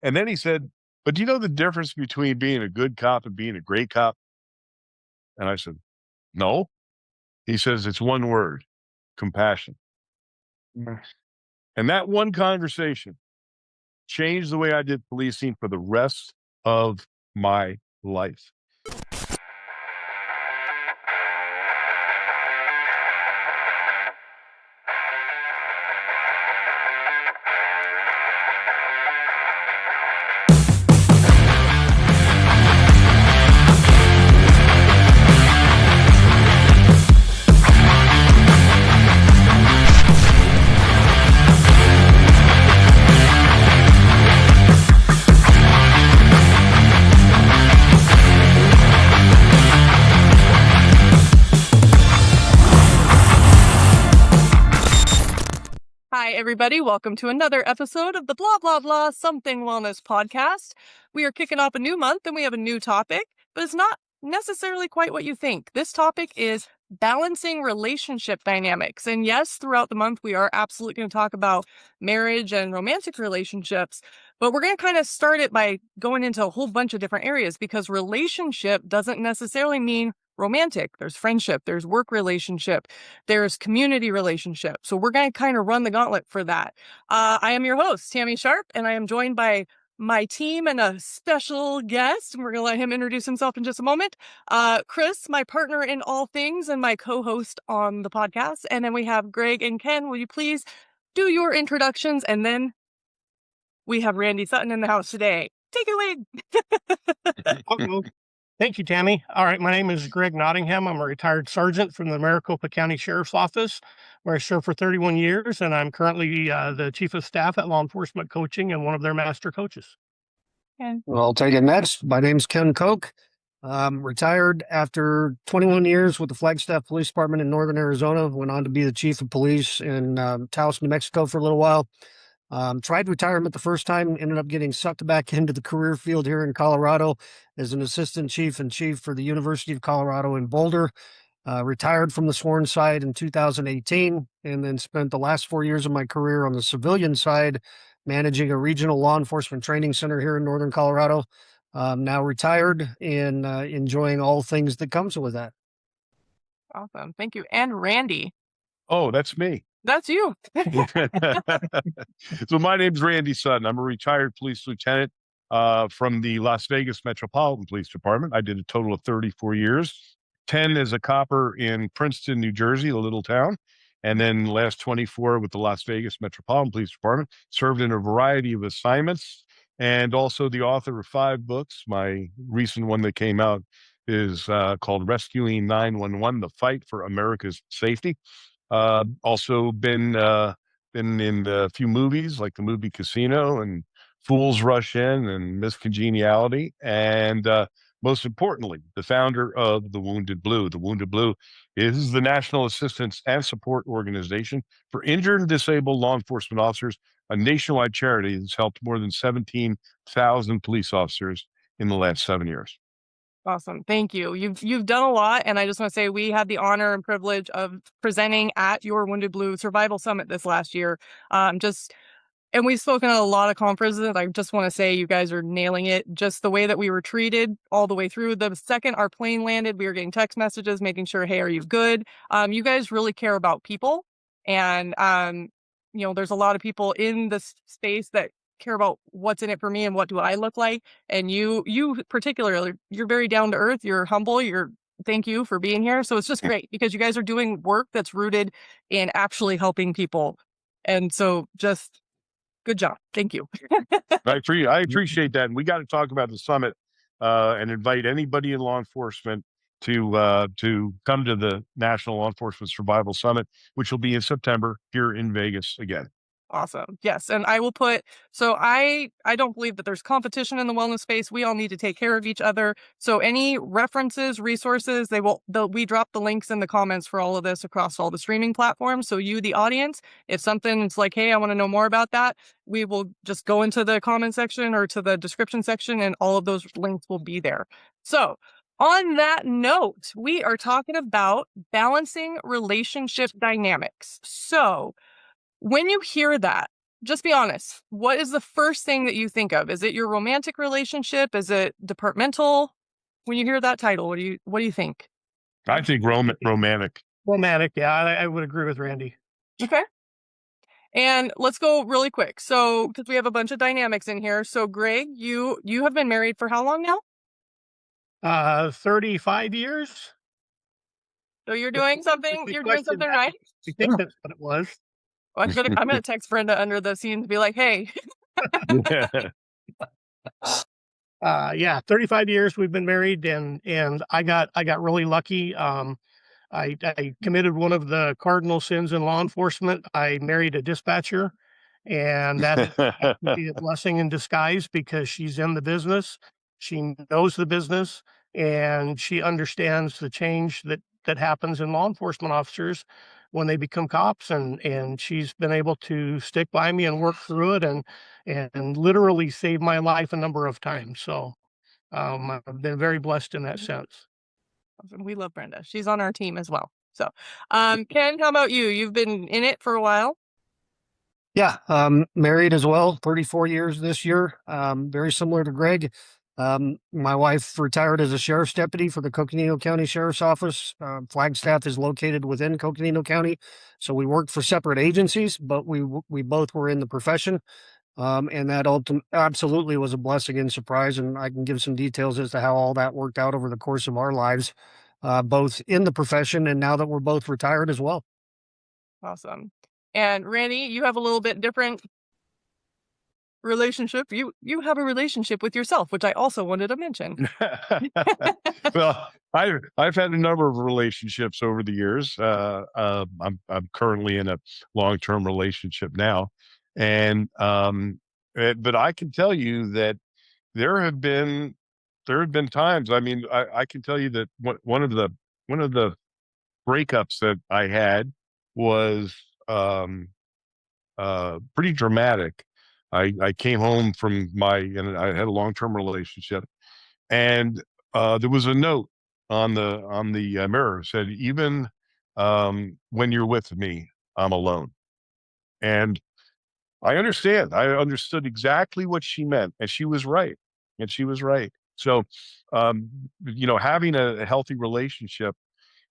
And then he said, but do you know the difference between being a good cop and being a great cop? And I said, no. He says, it's one word, compassion. And that one conversation changed the way I did policing for the rest of my life. Hi, everybody. Welcome to another episode of the Blah, Blah, Blah Something Wellness podcast. We are kicking off a new month and we have a new topic, but it's not necessarily quite what you think. This topic is balancing relationship dynamics. And yes, throughout the month, we are absolutely going to talk about marriage and romantic relationships, but we're going to kind of start it by going into a whole bunch of different areas because relationship doesn't necessarily mean romantic. There's friendship, there's work relationship, there's community relationship. So we're going to kind of run the gauntlet for that. I am your host, Tami Sharp, and I am joined by my team and a special guest. We're going to let him introduce himself in just a moment. Chris, my partner in all things and my co-host on the podcast. And then we have Greg and Ken. Will you please do your introductions? And then we have Randy Sutton in the house today. Take it away. Uh-oh. Thank you, Tami. All right, my name is Greg Nottingham. I'm a retired sergeant from the Maricopa County Sheriff's Office, where I served for 31 years, and I'm currently the Chief of Staff at Law Enforcement Coaching and one of their master coaches. Well, I'll take it next. My name's Ken Koch. Retired after 21 years with the Flagstaff Police Department in Northern Arizona. Went on to be the Chief of Police in Taos, New Mexico for a little while. Tried retirement the first time, ended up getting sucked back into the career field here in Colorado as an assistant chief and chief for the University of Colorado in Boulder. Retired from the sworn side in 2018, and then spent the last 4 years of my career on the civilian side, managing a regional law enforcement training center here in Northern Colorado. Now retired and enjoying all things that comes with that. Awesome. Thank you. And Randy. Oh, that's me. That's you. So my name's Randy Sutton. I'm a retired police lieutenant from the Las Vegas Metropolitan Police Department. I did a total of 34 years, 10 as a copper in Princeton, New Jersey, a little town. And then last 24 with the Las Vegas Metropolitan Police Department, served in a variety of assignments, and also the author of 5 books. My recent one that came out is called Rescuing 911, The Fight for America's Safety. Also been in a few movies like the movie Casino and Fools Rush In and Miss Congeniality. And most importantly, the founder of the Wounded Blue. The Wounded Blue is the National Assistance and Support Organization for Injured and Disabled Law Enforcement Officers, a nationwide charity that's helped more than 17,000 police officers in the last 7 years. Awesome. Thank you. You've done a lot. And I just want to say we had the honor and privilege of presenting at your Wounded Blue Survival Summit this last year. And we've spoken at a lot of conferences. I just want to say you guys are nailing it. Just the way that we were treated all the way through. The second our plane landed, we were getting text messages, making sure, hey, are you good? You guys really care about people. And, there's a lot of people in this space that care about what's in it for me and what do I look like. And you particularly, you're very down to earth. You're humble. Thank you for being here. So it's just great because you guys are doing work that's rooted in actually helping people. And so just good job. Thank you. I appreciate that. And we got to talk about the summit and invite anybody in law enforcement to come to the National Law Enforcement Survival Summit, which will be in September here in Vegas again. Awesome. Yes. And I will so I don't believe that there's competition in the wellness space. We all need to take care of each other. So any references, resources, we drop the links in the comments for all of this across all the streaming platforms. So you, the audience, if something's like, hey, I want to know more about that, we will just go into the comment section or to the description section and all of those links will be there. So on that note, we are talking about balancing relationship dynamics. So when you hear that, just be honest. What is the first thing that you think of? Is it your romantic relationship? Is it departmental? When you hear that title, what do you think? I think romantic. Romantic, yeah, I would agree with Randy. Okay. And let's go really quick. So, because we have a bunch of dynamics in here. So, Greg, you have been married for how long now? 35 years. So you're doing something. We You're doing questioned something that. right. I think that's what it was. Well, I'm gonna text Brenda under the scenes and be like, "Hey, Yeah, 35 years we've been married, and I got really lucky. I committed one of the cardinal sins in law enforcement. I married a dispatcher, and that has to be a blessing in disguise because she's in the business, she knows the business, and she understands the change that happens in law enforcement officers when they become cops, and she's been able to stick by me and work through it, and literally save my life a number of times. So I've been very blessed in that sense. we love Brenda. She's on our team as well." So, Ken, how about you? You've been in it for a while. Yeah, married as well, 34 years this year. Very similar to Greg. My wife retired as a sheriff's deputy for the Coconino County Sheriff's Office. Flagstaff is located within Coconino County, so we worked for separate agencies, but we both were in the profession. And that absolutely was a blessing and surprise. And I can give some details as to how all that worked out over the course of our lives, both in the profession and now that we're both retired as well. Awesome. And Randy, you have a little bit different relationship. You have a relationship with yourself, which I also wanted to mention. Well, I've had a number of relationships over the years. I'm currently in a long-term relationship now, and but I can tell you that there have been times. I mean, I can tell you that one of the breakups that I had was pretty dramatic. I came home from and I had a long-term relationship, and there was a note on the mirror said, "Even when you're with me, I'm alone." And I understand. I understood exactly what she meant, and she was right. And she was right. So, having a healthy relationship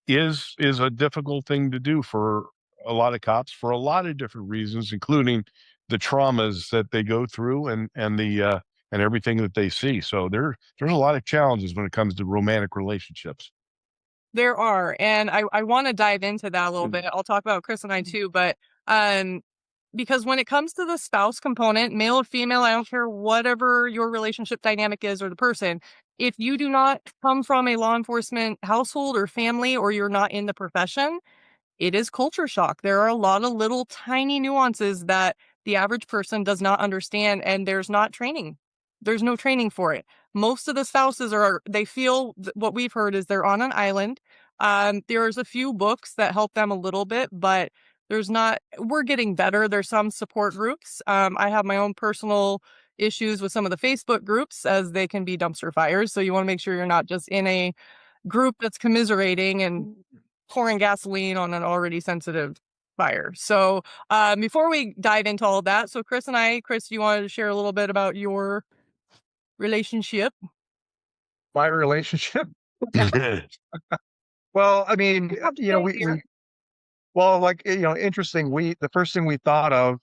is a difficult thing to do for a lot of cops for a lot of different reasons, including the traumas that they go through and everything that they see. So there's a lot of challenges when it comes to romantic relationships. There are, and I want to dive into that a little bit. I'll talk about Chris and I too, but because when it comes to the spouse component, male or female, I don't care whatever your relationship dynamic is or the person, if you do not come from a law enforcement household or family, or you're not in the profession, it is culture shock. There are a lot of little tiny nuances that the average person does not understand, and there's not training. There's no training for it. Most of the spouses they feel what we've heard is they're on an island. There's a few books that help them a little bit, but we're getting better. There's some support groups. I have my own personal issues with some of the Facebook groups, as they can be dumpster fires. So you want to make sure you're not just in a group that's commiserating and pouring gasoline on an already sensitive fire. So before we dive into all of that, so Chris, you wanted to share a little bit about your relationship? My relationship? Well, I mean, interesting. The first thing we thought of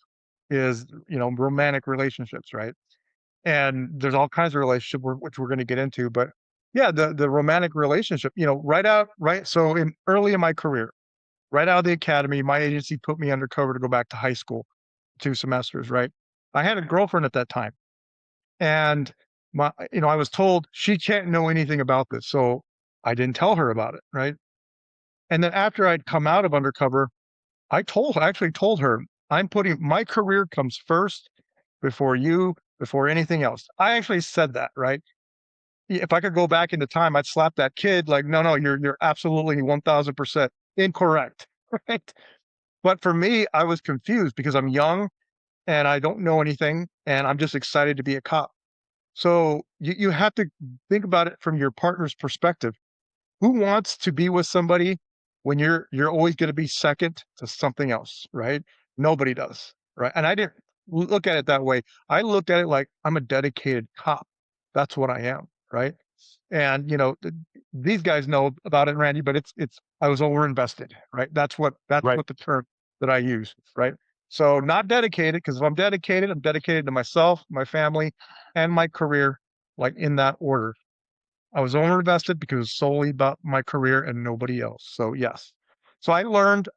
is, romantic relationships, right? And there's all kinds of relationships which we're going to get into, but yeah, the romantic relationship, so early in my career, right out of the academy, my agency put me undercover to go back to high school, 2 semesters, right? I had a girlfriend at that time, and I was told she can't know anything about this, so I didn't tell her about it, right? And then after I'd come out of undercover, I actually told her, I'm putting my career comes first before anything else. I actually said that, right? If I could go back into time, I'd slap that kid like, no, you're absolutely 1000% incorrect, right? But for me, I was confused because I'm young and I don't know anything, and I'm just excited to be a cop. So you have to think about it from your partner's perspective. Who wants to be with somebody when you're always going to be second to something else, right? Nobody does, right? And I didn't. look at it that way. I look at it like I'm a dedicated cop. That's what I am, right? And these guys know about it, Randy, but it's I was overinvested, right? That's what Right. the term that I use, right? So not dedicated, because if I'm dedicated to myself, my family, and my career, like in that order. I was overinvested because it was solely about my career and nobody else. So yes. So I learned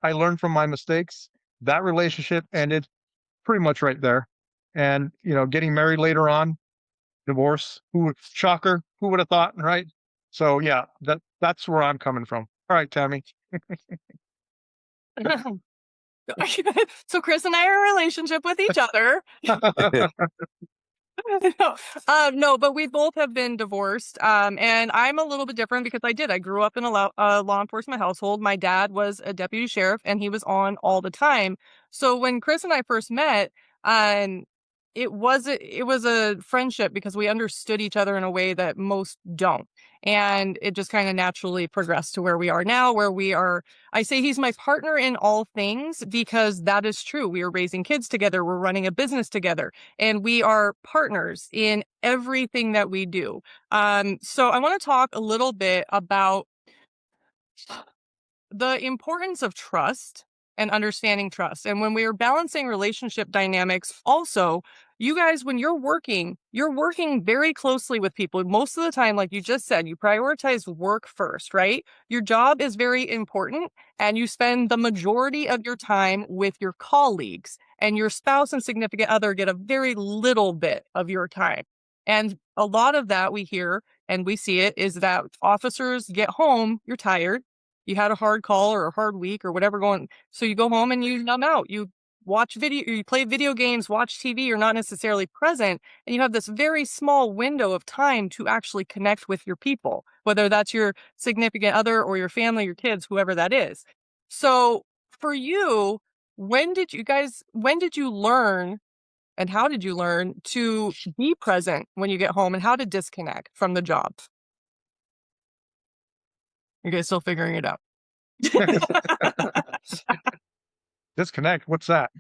from my mistakes. That relationship ended pretty much right there. And getting married later on, divorce. Shocker, who would have thought, right? So yeah, that's where I'm coming from. All right, Tammy. So Chris and I are in a relationship with each other. No, but we both have been divorced. And I'm a little bit different because I grew up in a law enforcement household. My dad was a deputy sheriff and he was on all the time. So when Chris and I first met, um, it was a friendship because we understood each other in a way that most don't. And it just kind of naturally progressed to where we are now, where we are. I say he's my partner in all things because that is true. We are raising kids together. We're running a business together and we are partners in everything that we do. So I want to talk a little bit about the importance of trust and understanding trust. And when we are balancing relationship dynamics, also, you guys, when you're working very closely with people. Most of the time, like you just said, you prioritize work first, right? Your job is very important, and you spend the majority of your time with your colleagues, and your spouse and significant other get a very little bit of your time. And a lot of that we hear and we see it is that officers get home, you're tired, you had a hard call or a hard week or whatever going. So you go home and you numb out. You watch video, you play video games, watch TV. You're not necessarily present. And you have this very small window of time to actually connect with your people, whether that's your significant other or your family, your kids, whoever that is. So for you, when did you learn and how did you learn to be present when you get home and how to disconnect from the job? You guys still figuring it out? Disconnect. What's that?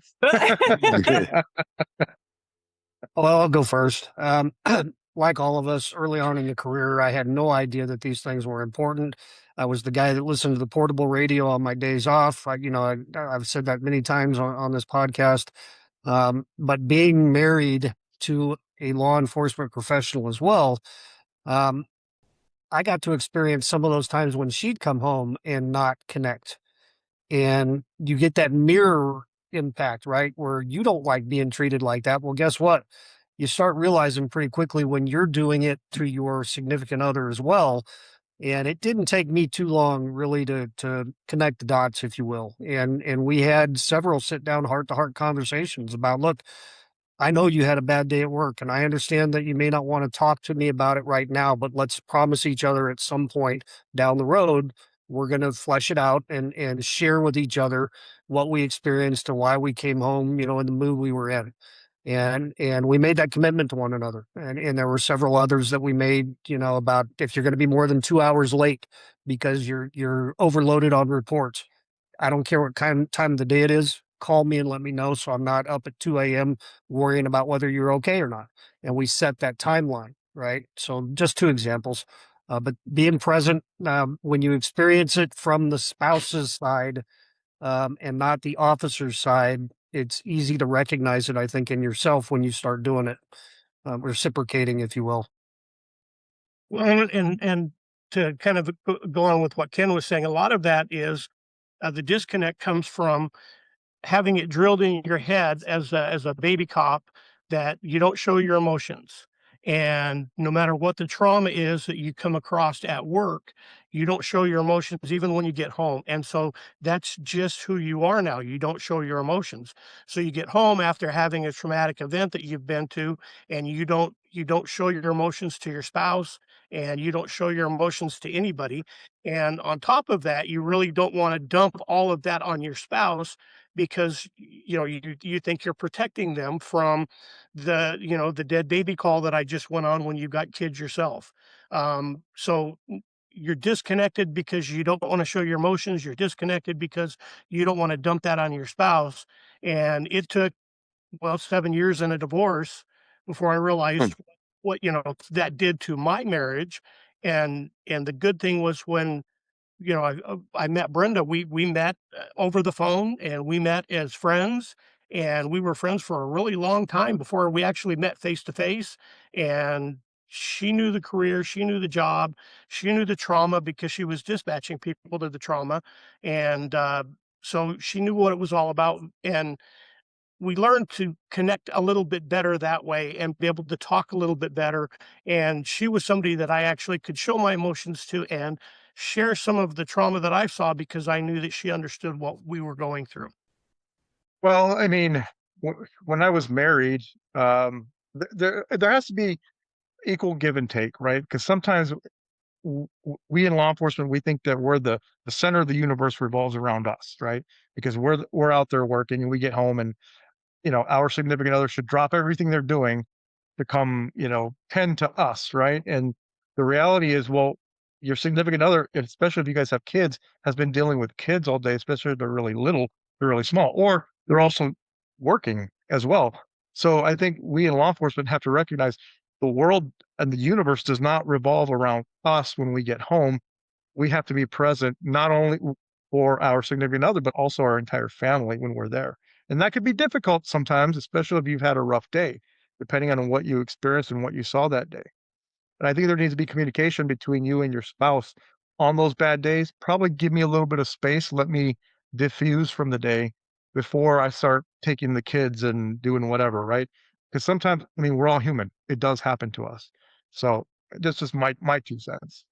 Well, I'll go first. Like all of us early on in the career, I had no idea that these things were important. I was the guy that listened to the portable radio on my days off. I've said that many times on this podcast. But being married to a law enforcement professional as well, um, I got to experience some of those times when she'd come home and not connect. And you get that mirror impact, right? Where you don't like being treated like that. Well, guess what? You start realizing pretty quickly when you're doing it to your significant other as well. And it didn't take me too long really to connect the dots, if you will. And we had several sit down heart to heart conversations about, look, I know you had a bad day at work, and I understand that you may not want to talk to me about it right now, but let's promise each other at some point down the road, we're going to flesh it out and share with each other what we experienced and why we came home, in the mood we were in. And we made that commitment to one another. And there were several others that we made, about if you're going to be more than 2 hours late because you're overloaded on reports, I don't care what time of the day it is. Call me and let me know so I'm not up at 2 a.m. worrying about whether you're okay or not. And we set that timeline, right? So just two examples. But being present when you experience it from the spouse's side and not the officer's side, it's easy to recognize it, I think, in yourself when you start doing it, reciprocating, if you will. Well, and to kind of go on with what Ken was saying, a lot of that is the disconnect comes from having it drilled in your head as a baby cop that you don't show your emotions. And no matter what the trauma is that you come across at work, you don't show your emotions even when you get home. And so that's just who you are now. You don't show your emotions. So you get home after having a traumatic event that you've been to, and you don't show your emotions to your spouse, and you don't show your emotions to anybody. And on top of that, you really don't want to dump all of that on your spouse because you think you're protecting them from the dead baby call that I just went on when you got kids yourself. So you're disconnected because you don't want to show your emotions. You're disconnected because you don't want to dump that on your spouse. And it took well, 7 years in a divorce before I realized what, that did to my marriage. And the good thing was when, I met Brenda, we met over the phone, and we met as friends, and we were friends for a really long time before we actually met face to face. And she knew the career, she knew the job, she knew the trauma because she was dispatching people to the trauma. And so she knew what it was all about. And we learned to connect a little bit better that way and be able to talk a little bit better. And she was somebody that I actually could show my emotions to and share some of the trauma that I saw because I knew that she understood what we were going through. Well, I mean, when I was married, there has to be equal give and take, right? Because sometimes we in law enforcement, we think that we're the center of the universe revolves around us, right? Because we're out there working and we get home and our significant other should drop everything they're doing to come, tend to us, right? And the reality is, well, your significant other, especially if you guys have kids, has been dealing with kids all day, especially if they're really little, they're really small, or they're also working as well. So I think we in law enforcement have to recognize the world and the universe does not revolve around us when we get home. We have to be present not only for our significant other, but also our entire family when we're there. And that could be difficult sometimes, especially if you've had a rough day, depending on what you experienced and what you saw that day. And I think there needs to be communication between you and your spouse on those bad days. Probably give me a little bit of space. Let me diffuse from the day before I start taking the kids and doing whatever, right? Because sometimes, I mean, we're all human. It does happen to us. So that's just my 2 cents.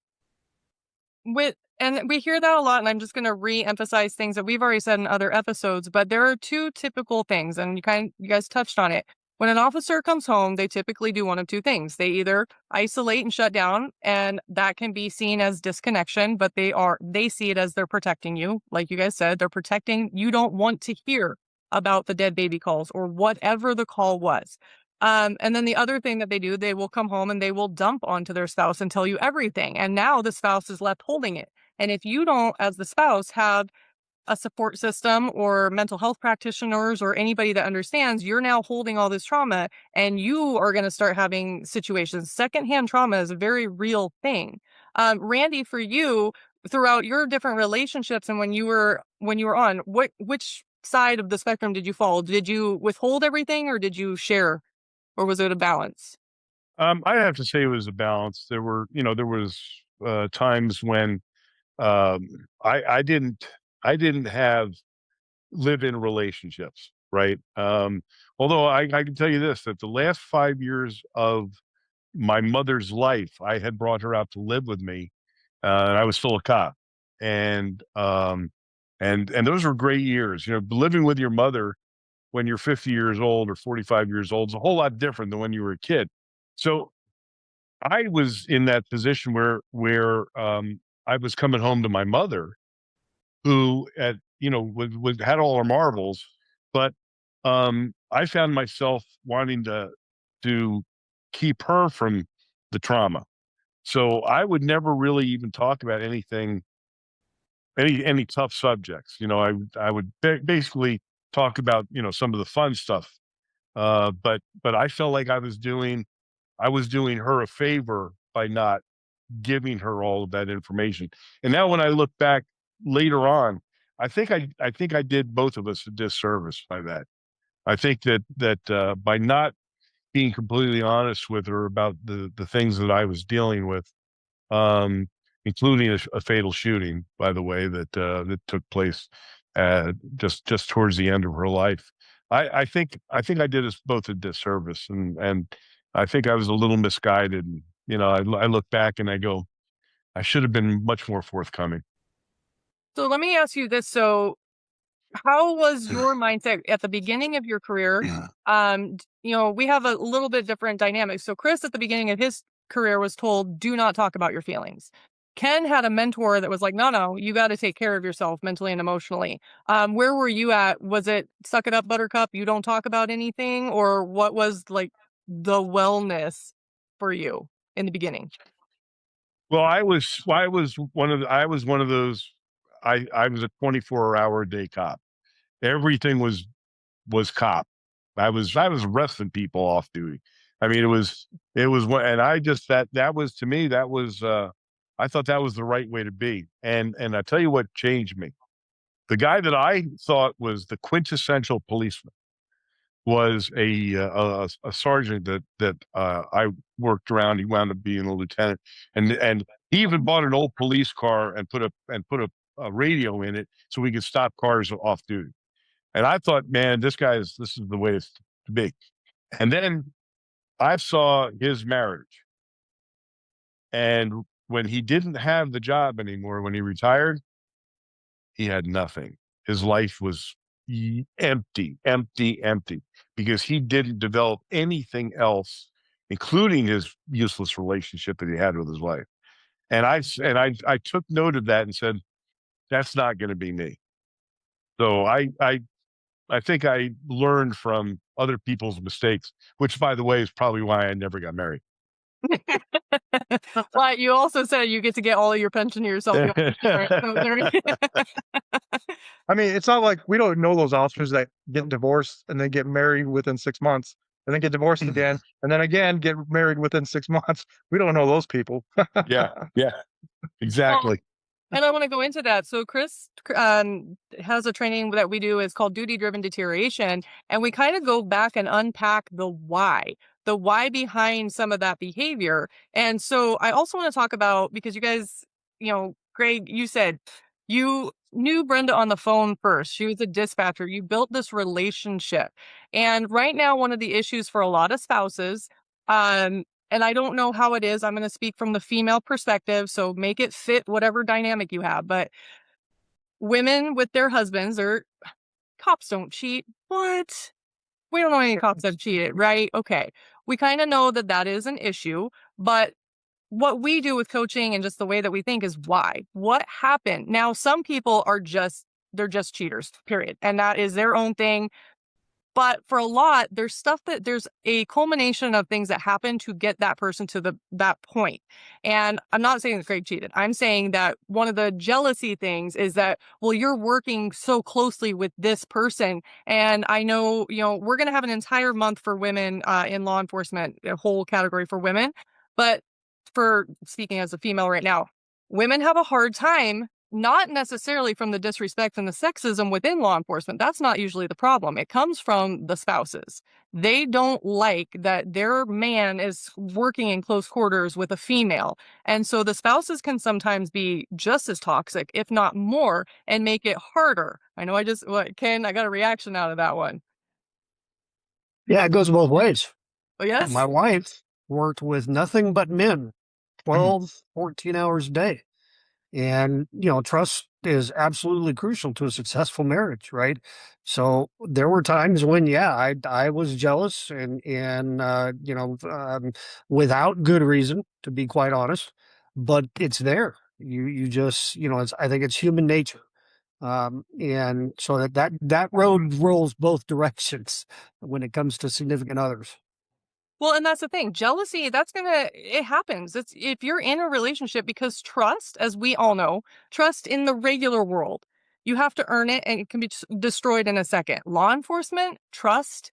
And we hear that a lot, and I'm just going to re-emphasize things that we've already said in other episodes, but there are two typical things, and you guys touched on it. When an officer comes home, they typically do one of two things. They either isolate and shut down, and that can be seen as disconnection, but they see it as they're protecting you. Like you guys said, they're protecting. You don't want to hear about the dead baby calls or whatever the call was. And then the other thing that they do, they will come home and they will dump onto their spouse and tell you everything. And now the spouse is left holding it. And if you don't, as the spouse, have a support system or mental health practitioners or anybody that understands, you're now holding all this trauma and you are going to start having situations. Secondhand trauma is a very real thing. Randy, for you, throughout your different relationships and when you were on, which side of the spectrum did you fall? Did you withhold everything or did you share? Or was it a balance? I have to say it was a balance. There was times when um, I didn't have live-in relationships, right? Although I can tell you this, that the last 5 years of my mother's life, I had brought her out to live with me, and I was still a cop, and and those were great years. Living with your mother when you're 50 years old or 45 years old is a whole lot different than when you were a kid. So I was in that position where I was coming home to my mother, who had all her marbles, but I found myself wanting to keep her from the trauma. So I would never really even talk about anything, any tough subjects. I would basically talk about some of the fun stuff. But I felt like I was doing her a favor by not giving her all of that information. And now when I look back later on, I think I did both of us a disservice by that. I think that by not being completely honest with her about the things that I was dealing with, um, including a fatal shooting, by the way, that took place just towards the end of her life. I think I did us both a disservice, and I think I was a little misguided. And, I look back and I go, I should have been much more forthcoming. So let me ask you this. So how was your mindset at the beginning of your career? We have a little bit different dynamics. So Chris at the beginning of his career was told, do not talk about your feelings. Ken had a mentor that was like, no, you got to take care of yourself mentally and emotionally. Where were you at? Was it suck it up, buttercup? You don't talk about anything? Or what was like the wellness for you in the beginning? Well, I was one of those. I was a 24-hour a day cop. Everything was cop. I was arresting people off duty. I mean, and I just, that was, to me, that was, I thought that was the right way to be. And I tell you what changed me. The guy that I thought was the quintessential policeman was a sergeant that I worked around. He wound up being a lieutenant, and he even bought an old police car and put a radio in it so we could stop cars off duty. And I thought, man, this is the way to be. And then I saw his marriage, and when he didn't have the job anymore, when he retired, he had nothing. His life was empty, empty, empty, because he didn't develop anything else, including his useless relationship that he had with his wife. And I took note of that and said, that's not going to be me. So I think I learned from other people's mistakes, which, by the way, is probably why I never got married. But you also said you get to get all of your pension to yourself. I mean, it's not like we don't know those officers that get divorced and then get married within 6 months and then get divorced again and then again get married within 6 months. We don't know those people. Yeah, exactly. And I want to go into that. So Chris has a training that we do. It's called duty-driven deterioration. And we kind of go back and unpack the why behind some of that behavior. And so I also want to talk about, because you guys, Greg, you said you knew Brenda on the phone first. She was a dispatcher. You built this relationship. And right now, one of the issues for a lot of spouses, and I don't know how it is. I'm going to speak from the female perspective, so make it fit whatever dynamic you have. But women with their husbands, or cops don't cheat. What? We don't know any cops have cheated, right? Okay. We kind of know that is an issue, but what we do with coaching and just the way that we think is why. What happened? Now, some people they're just cheaters, period. And that is their own thing. But for a lot, there's a culmination of things that happen to get that person to that point. And I'm not saying that Greg cheated. I'm saying that one of the jealousy things is that, well, you're working so closely with this person. And I know, we're going to have an entire month for women in law enforcement, a whole category for women. But for speaking as a female right now, women have a hard time, not necessarily from the disrespect and the sexism within law enforcement. That's not usually the problem. It comes from the spouses. They don't like that their man is working in close quarters with a female. And so the spouses can sometimes be just as toxic, if not more, and make it harder. I know Ken, I got a reaction out of that one. Yeah, it goes both ways. Oh, yes? My wife worked with nothing but men, 12, 14 hours a day. And, trust is absolutely crucial to a successful marriage, right? So there were times when, I was jealous and without good reason, to be quite honest, but it's there. You just, I think it's human nature. And so that road rolls both directions when it comes to significant others. Well, and that's the thing. Jealousy, it happens. It's if you're in a relationship, because trust, as we all know, trust in the regular world, you have to earn it and it can be destroyed in a second. Law enforcement, trust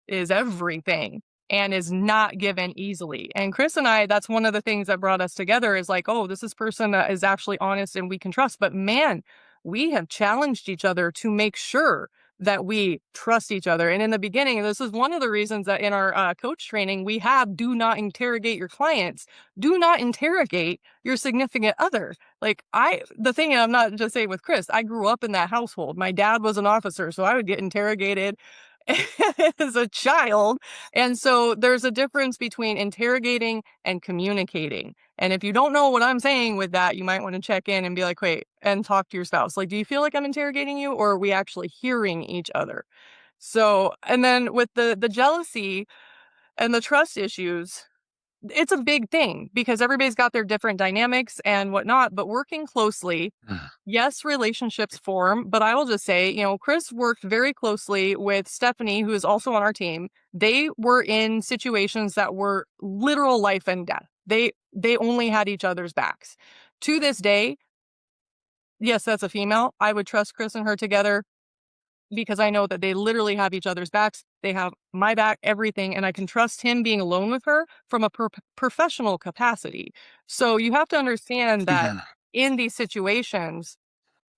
is everything and is not given easily. And Chris and I, that's one of the things that brought us together is like, oh, this is person that is actually honest and we can trust. But man, we have challenged each other to make sure that we trust each other. And in the beginning, this is one of the reasons that in our coach training, we have do not interrogate your clients. Do not interrogate your significant other. The thing I'm not just saying with Chris, I grew up in that household. My dad was an officer, so I would get interrogated as a child. And so there's a difference between interrogating and communicating. And if you don't know what I'm saying with that, you might want to check in and be like, wait, and talk to your spouse. Do you feel like I'm interrogating you, or are we actually hearing each other? So, and then with the jealousy and the trust issues, it's a big thing because everybody's got their different dynamics and whatnot, but working closely, yes, relationships form, but I will just say, Chris worked very closely with Stephanie, who is also on our team. They were in situations that were literal life and death. They only had each other's backs. To this day, yes, that's a female. I would trust Chris and her together because I know that they literally have each other's backs. They have my back, everything, and I can trust him being alone with her from a professional capacity. So you have to understand that in these situations,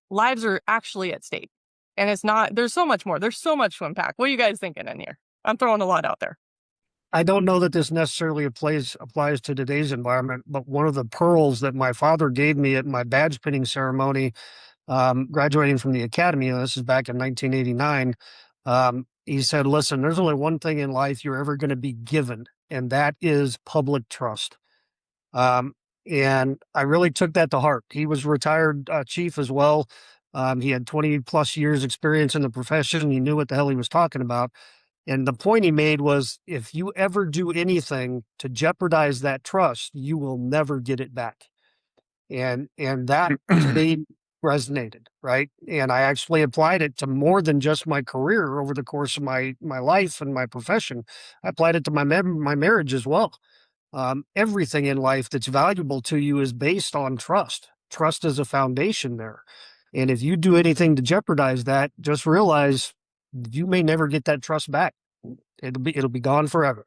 lives are actually at stake. And it's not, there's so much more. There's so much to unpack. What are you guys thinking in here? I'm throwing a lot out there. I don't know that this necessarily applies to today's environment, but one of the pearls that my father gave me at my badge pinning ceremony, graduating from the academy, this is back in 1989. He said, listen, there's only one thing in life you're ever going to be given, and that is public trust. And I really took that to heart. He was retired chief as well. He had 20 plus years experience in the profession. He knew what the hell he was talking about. And the point he made was, if you ever do anything to jeopardize that trust, you will never get it back. And that to me resonated, right? And I actually applied it to more than just my career over the course of my life and my profession. I applied it to my marriage as well. Everything in life that's valuable to you is based on trust. Trust is a foundation there. And if you do anything to jeopardize that, just realize you may never get that trust back. It'll be gone forever.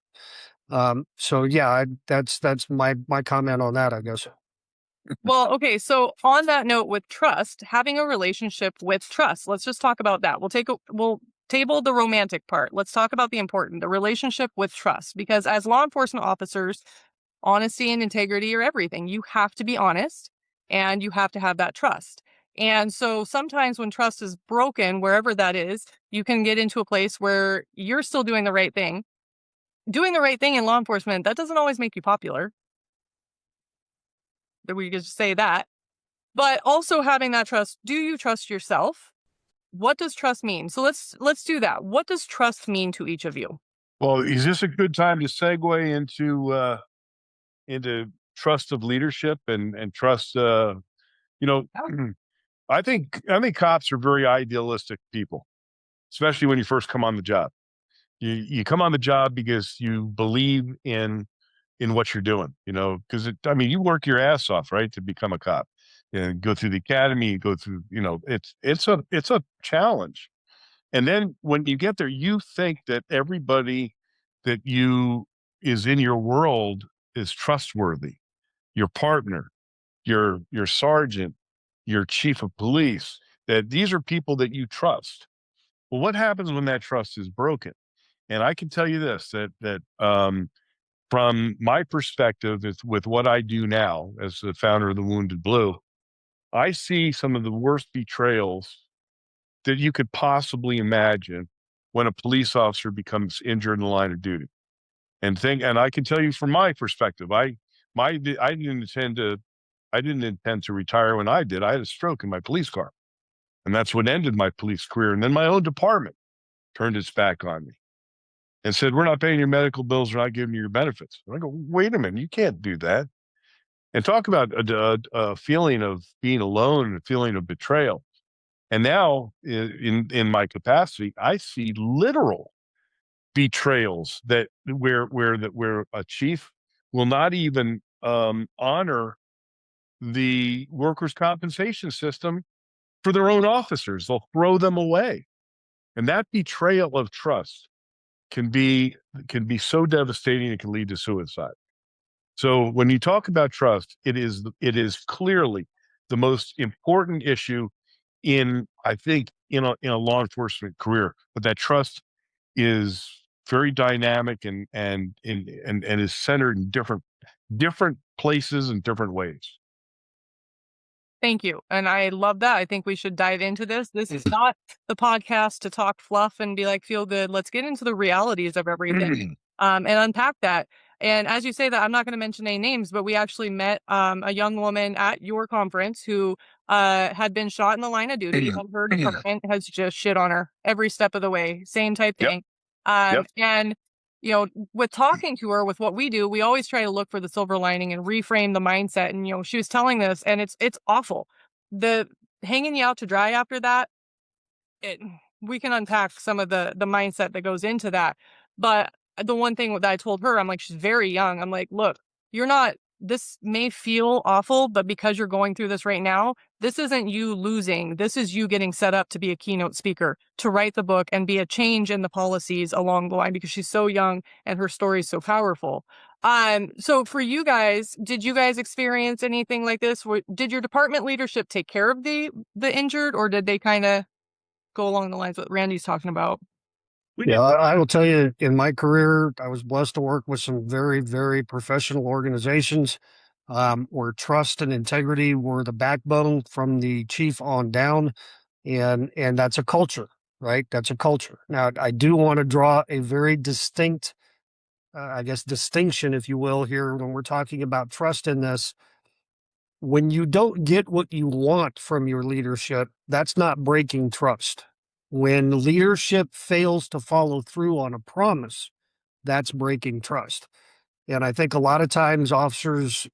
So yeah, that's my comment on that, I guess. Well, okay. So on that note, with trust, having a relationship with trust, let's just talk about that. We'll table the romantic part. Let's talk about the relationship with trust, because as law enforcement officers, honesty and integrity are everything. You have to be honest and you have to have that trust. And so sometimes when trust is broken, wherever that is, you can get into a place where you're still doing the right thing. Doing the right thing in law enforcement, that doesn't always make you popular. That we could just say that. But also having that trust, do you trust yourself? What does trust mean? So let's do that. What does trust mean to each of you? Well, is this a good time to segue into trust of leadership and trust? I think cops are very idealistic people, especially when you first come on the job. You come on the job because you believe in what you're doing, because you work your ass off, right, to become a cop and go through the academy, go through, it's a challenge. And then when you get there, you think that everybody that is in your world is trustworthy. Your partner, your sergeant, your chief of police, that these are people that you trust. Well, what happens when that trust is broken? And I can tell you this, that from my perspective, with what I do now as the founder of the Wounded Blue, I see some of the worst betrayals that you could possibly imagine when a police officer becomes injured in the line of duty. And I can tell you from my perspective, I didn't intend to retire when I did. I had a stroke in my police car, and that's what ended my police career. And then my own department turned its back on me and said, "We're not paying your medical bills. We're not giving you your benefits." And I go, "Wait a minute, you can't do that." And talk about a feeling of being alone and a feeling of betrayal. And now in my capacity, I see literal betrayals where a chief will not even honor the workers' compensation system for their own officers. They'll throw them away. And that betrayal of trust can be so devastating, it can lead to suicide. So when you talk about trust, it is clearly the most important issue I think in a law enforcement career. But that trust is very dynamic and is centered in different places and different ways. Thank you. And I love that. I think we should dive into this. This is not the podcast to talk fluff and be like, feel good. Let's get into the realities of everything and unpack that. And as you say that, I'm not going to mention any names, but we actually met a young woman at your conference who had been shot in the line of duty, and her department has just shit on her every step of the way. Same type thing. Yep. And with talking to her, with what we do, we always try to look for the silver lining and reframe the mindset. And, she was telling this, and it's awful. The hanging you out to dry after that, we can unpack some of the mindset that goes into that. But the one thing that I told her, I'm like, she's very young. I'm like, look, you're not this may feel awful, but because you're going through this right now, this isn't you losing. This is you getting set up to be a keynote speaker, to write the book and be a change in the policies along the line, because she's so young and her story is so powerful. So for you guys, did you guys experience anything like this? Did your department leadership take care of the injured, or did they kind of go along the lines what Randy's talking about? Yeah, I will tell you, in my career, I was blessed to work with some very, very professional organizations where trust and integrity were the backbone from the chief on down, and that's a culture, right? That's a culture. Now, I do want to draw a very distinct, I guess, distinction, if you will, here when we're talking about trust in this. When you don't get what you want from your leadership, that's not breaking trust. When leadership fails to follow through on a promise, that's breaking trust. And I think a lot of times officers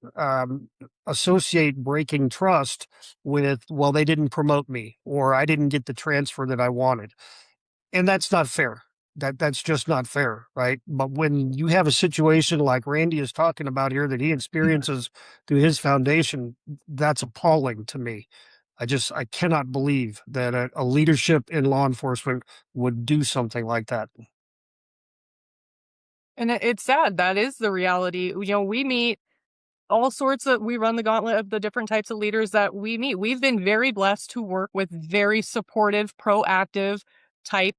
associate breaking trust with, well, they didn't promote me, or I didn't get the transfer that I wanted. And that's not fair. That's just not fair, right? But when you have a situation like Randy is talking about here that he experiences through his foundation, that's appalling to me. I cannot believe that a leadership in law enforcement would do something like that. And it's sad. That is the reality. We meet all sorts of, we run the gauntlet of the different types of leaders that we meet. We've been very blessed to work with very supportive, proactive type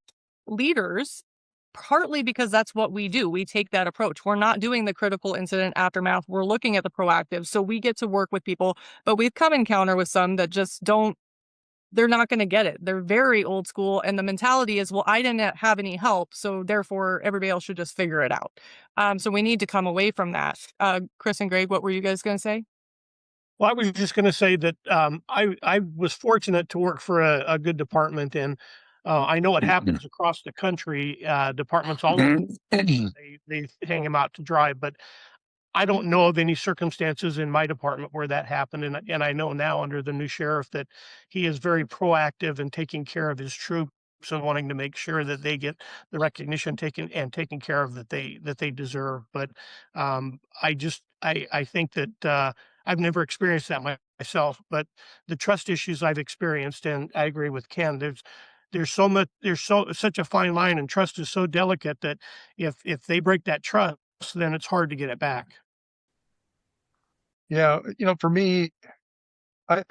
leaders, partly because that's what we do. We take that approach. We're not doing the critical incident aftermath. We're looking at the proactive. So we get to work with people, but we've come encounter with some that just they're not going to get it. They're very old school. And the mentality is, well, I didn't have any help, so therefore everybody else should just figure it out. So we need to come away from that. Chris and Greg, what were you guys going to say? Well, I was just going to say that I was fortunate to work for a good department, and I know it happens across the country. Departments all over, they hang them out to dry, but I don't know of any circumstances in my department where that happened. And I know now under the new sheriff that he is very proactive in taking care of his troops and wanting to make sure that they get the recognition taken care of that they deserve. But I think that I've never experienced that myself, but the trust issues I've experienced, and I agree with Ken, there's such a fine line, and trust is so delicate that if they break that trust, then it's hard to get it back. Yeah, for me, I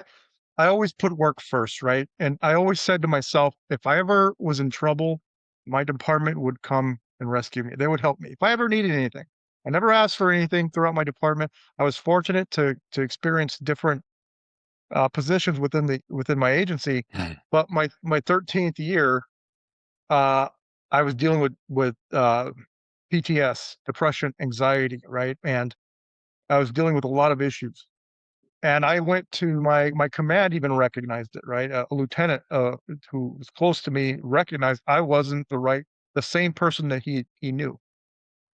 always put work first, right? And I always said to myself, if I ever was in trouble, my department would come and rescue me. They would help me. If I ever needed anything, I never asked for anything throughout my department. I was fortunate to experience different positions within my agency. But my 13th year, I was dealing with PTS, depression, anxiety, right? And I was dealing with a lot of issues. And I went to my command even recognized it, right? A lieutenant who was close to me recognized I wasn't the same person that he knew.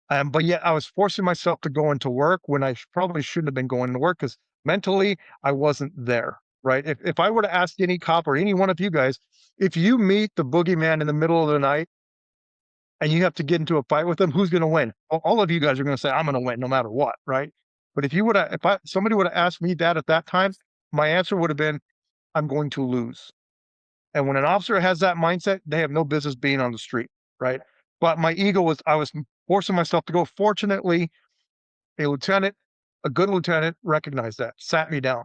But yet I was forcing myself to go into work when I probably shouldn't have been going to work because mentally I wasn't there, right? If I were to ask any cop or any one of you guys, if you meet the boogeyman in the middle of the night and you have to get into a fight with them, who's going to win? All of you guys are going to say, I'm going to win no matter what, right? But if somebody would have asked me that at that time, my answer would have been, I'm going to lose. And when an officer has that mindset, they have no business being on the street, right? But my ego I was forcing myself to go. Fortunately, a good lieutenant recognized that, sat me down,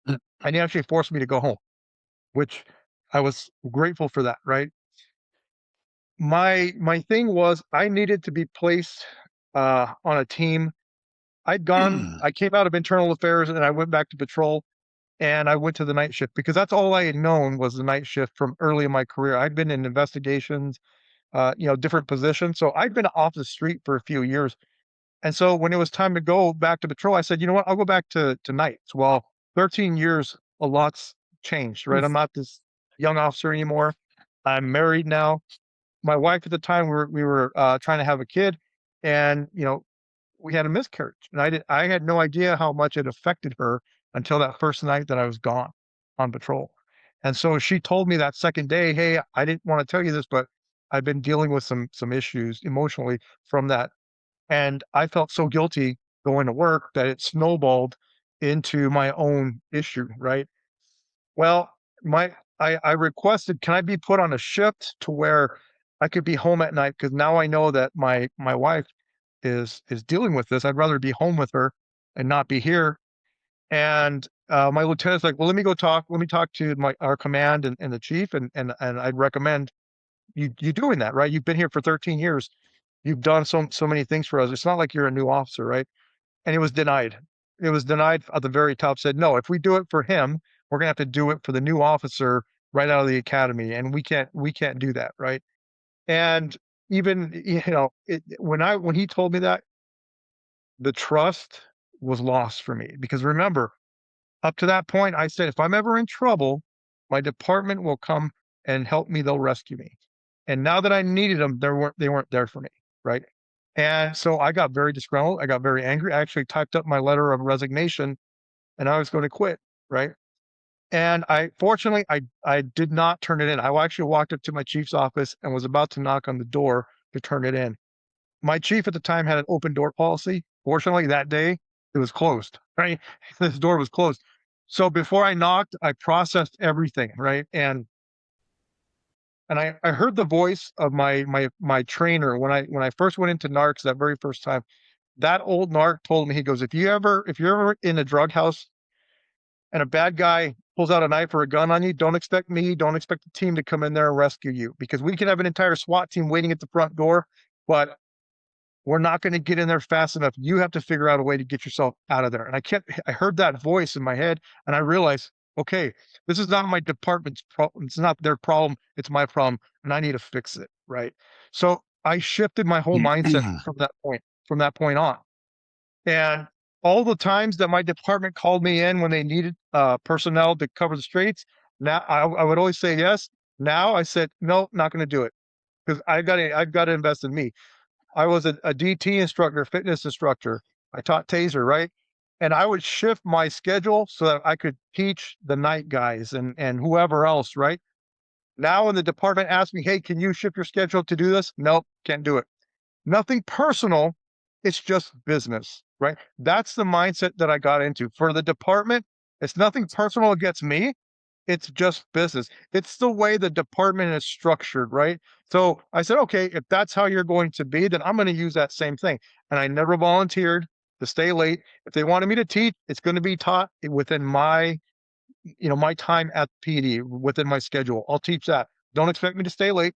and he actually forced me to go home, which I was grateful for that, right? My thing was I needed to be placed on a team. I came out of internal affairs and I went back to patrol, and I went to the night shift because that's all I had known was the night shift from early in my career. I'd been in investigations, different positions. So I'd been off the street for a few years. And so when it was time to go back to patrol, I said, you know what, I'll go back to nights. Well, 13 years, a lot's changed, right? I'm not this young officer anymore. I'm married now. My wife at the time, we were trying to have a kid, and we had a miscarriage, and I had no idea how much it affected her until that first night that I was gone on patrol. And so she told me that second day, hey, I didn't want to tell you this, but I've been dealing with some issues emotionally from that. And I felt so guilty going to work that it snowballed into my own issue, right? Well, I requested, can I be put on a shift to where I could be home at night? Because now I know that my wife is dealing with this. I'd rather be home with her and not be here. And my lieutenant's like, well, let me talk to our command and the chief, and I'd recommend you doing that, right? You've been here for 13 years. You've done so many things for us. It's not like you're a new officer, right? And it was denied. It was denied at the very top, said, no, if we do it for him, we're gonna have to do it for the new officer right out of the academy. And we can't do that, right? And even, when he told me that, the trust was lost for me. Because remember, up to that point, I said, if I'm ever in trouble, my department will come and help me. They'll rescue me. And now that I needed them, they weren't there for me, right? And so I got very disgruntled. I got very angry. I actually typed up my letter of resignation, and I was going to quit, right? And fortunately, I did not turn it in. I actually walked up to my chief's office and was about to knock on the door to turn it in. My chief at the time had an open door policy. Fortunately, that day it was closed, right? This door was closed. So before I knocked, I processed everything, right? And I heard the voice of my trainer when I first went into NARCS that very first time. That old NARC told me, he goes, if you're ever in a drug house and a bad guy pulls out a knife or a gun on you, don't expect the team to come in there and rescue you, because we can have an entire SWAT team waiting at the front door, but we're not going to get in there fast enough. You have to figure out a way to get yourself out of there. And I heard that voice in my head, and I realized, okay, this is not my department's problem. It's not their problem. It's my problem, and I need to fix it. Right. So I shifted my whole mindset from that point on. And all the times that my department called me in when they needed personnel to cover the streets, now I would always say yes. Now I said, no, not going to do it, because I've got to invest in me. I was a DT instructor, fitness instructor. I taught taser, right? And I would shift my schedule so that I could teach the night guys and whoever else, right? Now when the department asks me, hey, can you shift your schedule to do this? Nope, can't do it. Nothing personal. It's just business, right? That's the mindset that I got into. For the department, it's nothing personal against me. It's just business. It's the way the department is structured, right? So I said, okay, if that's how you're going to be, then I'm going to use that same thing. And I never volunteered to stay late. If they wanted me to teach, it's going to be taught within my time at PD, within my schedule. I'll teach that. Don't expect me to stay late.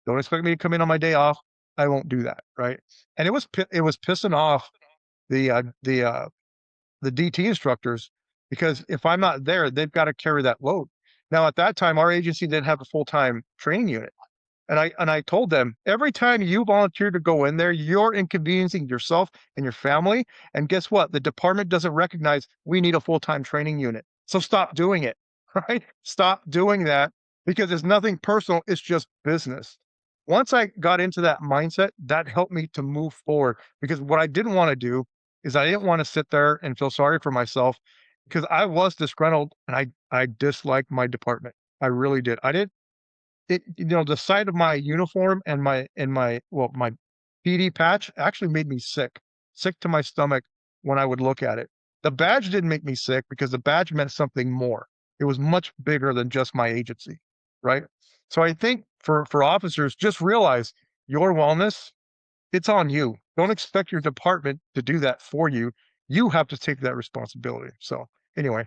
Don't expect me to come in on my day off. I won't do that, right? And it was pissing off the DT instructors, because if I'm not there, they've got to carry that load. Now, at that time, our agency didn't have a full-time training unit. And I told them, every time you volunteer to go in there, you're inconveniencing yourself and your family. And guess what? The department doesn't recognize we need a full-time training unit. So stop doing it, right? Stop doing that, because it's nothing personal. It's just business. Once I got into that mindset, that helped me to move forward, because what I didn't want to do is I didn't want to sit there and feel sorry for myself, because I was disgruntled and I disliked my department. I really did. I did the sight of my uniform and my PD patch actually made me sick to my stomach when I would look at it. The badge didn't make me sick, because the badge meant something more. It was much bigger than just my agency, right? So I think for officers, just realize your wellness, it's on you. Don't expect your department to do that for you. You have to take that responsibility. So anyway.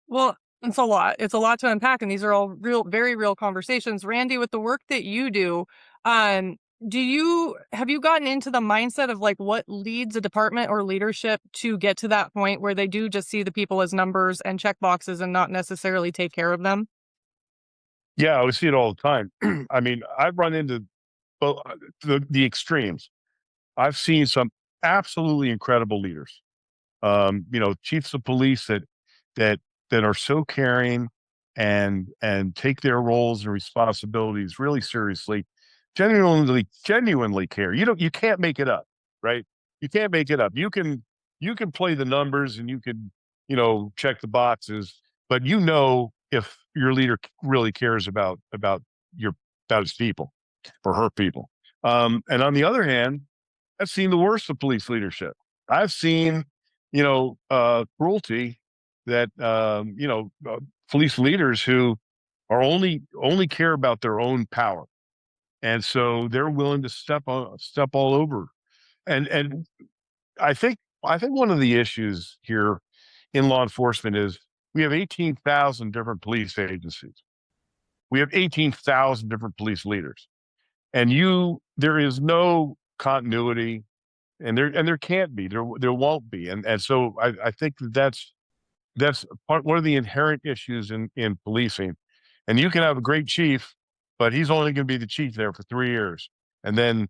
Well, it's a lot. It's a lot to unpack, and these are all very real conversations. Randy, with the work that you do, have you gotten into the mindset of like what leads a department or leadership to get to that point where they do just see the people as numbers and check boxes and not necessarily take care of them? Yeah, I see it all the time. I mean, I've run into both the extremes. I've seen some absolutely incredible leaders. Chiefs of police that that are so caring and take their roles and responsibilities really seriously, genuinely care. You can't make it up, right? You can't make it up. You can play the numbers and you can, check the boxes, but if your leader really cares about his people or her people. And on the other hand, I've seen the worst of police leadership. I've seen, cruelty that, police leaders who are only care about their own power. And so they're willing to step all over. And I think one of the issues here in law enforcement is we have 18,000 different police agencies. We have 18,000 different police leaders. And there is no continuity, and there can't be, there won't be. And so I think that's one of the inherent issues in policing. And you can have a great chief, but he's only going to be the chief there for 3 years. And then,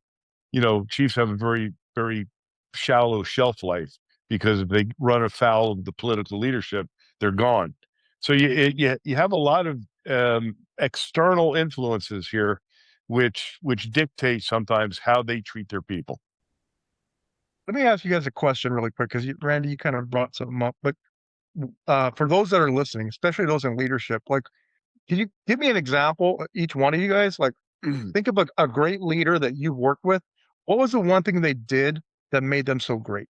chiefs have a very, very shallow shelf life, because if they run afoul of the political leadership, they're gone. So you have a lot of external influences here, which dictate sometimes how they treat their people. Let me ask you guys a question really quick, because Randy, you kind of brought something up, but for those that are listening, especially those in leadership, like, can you give me an example, each one of you guys? Like, think of a great leader that you've worked with. What was the one thing they did that made them so great?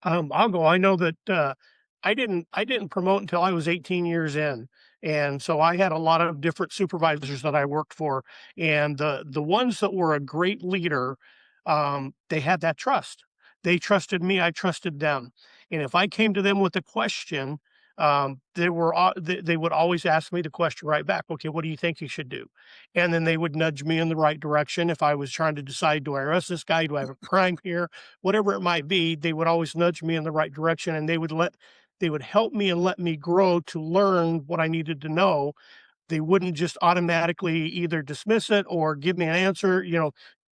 I'll go. I know that I didn't promote until I was 18 years in. And so I had a lot of different supervisors that I worked for. And the ones that were a great leader, they had that trust. They trusted me, I trusted them. And if I came to them with a question, they would always ask me the question right back. Okay, what do you think you should do? And then they would nudge me in the right direction. If I was trying to decide, do I arrest this guy? Do I have a crime here? Whatever it might be, they would always nudge me in the right direction, and they would help me and let me grow to learn what I needed to know. They wouldn't just automatically either dismiss it or give me an answer,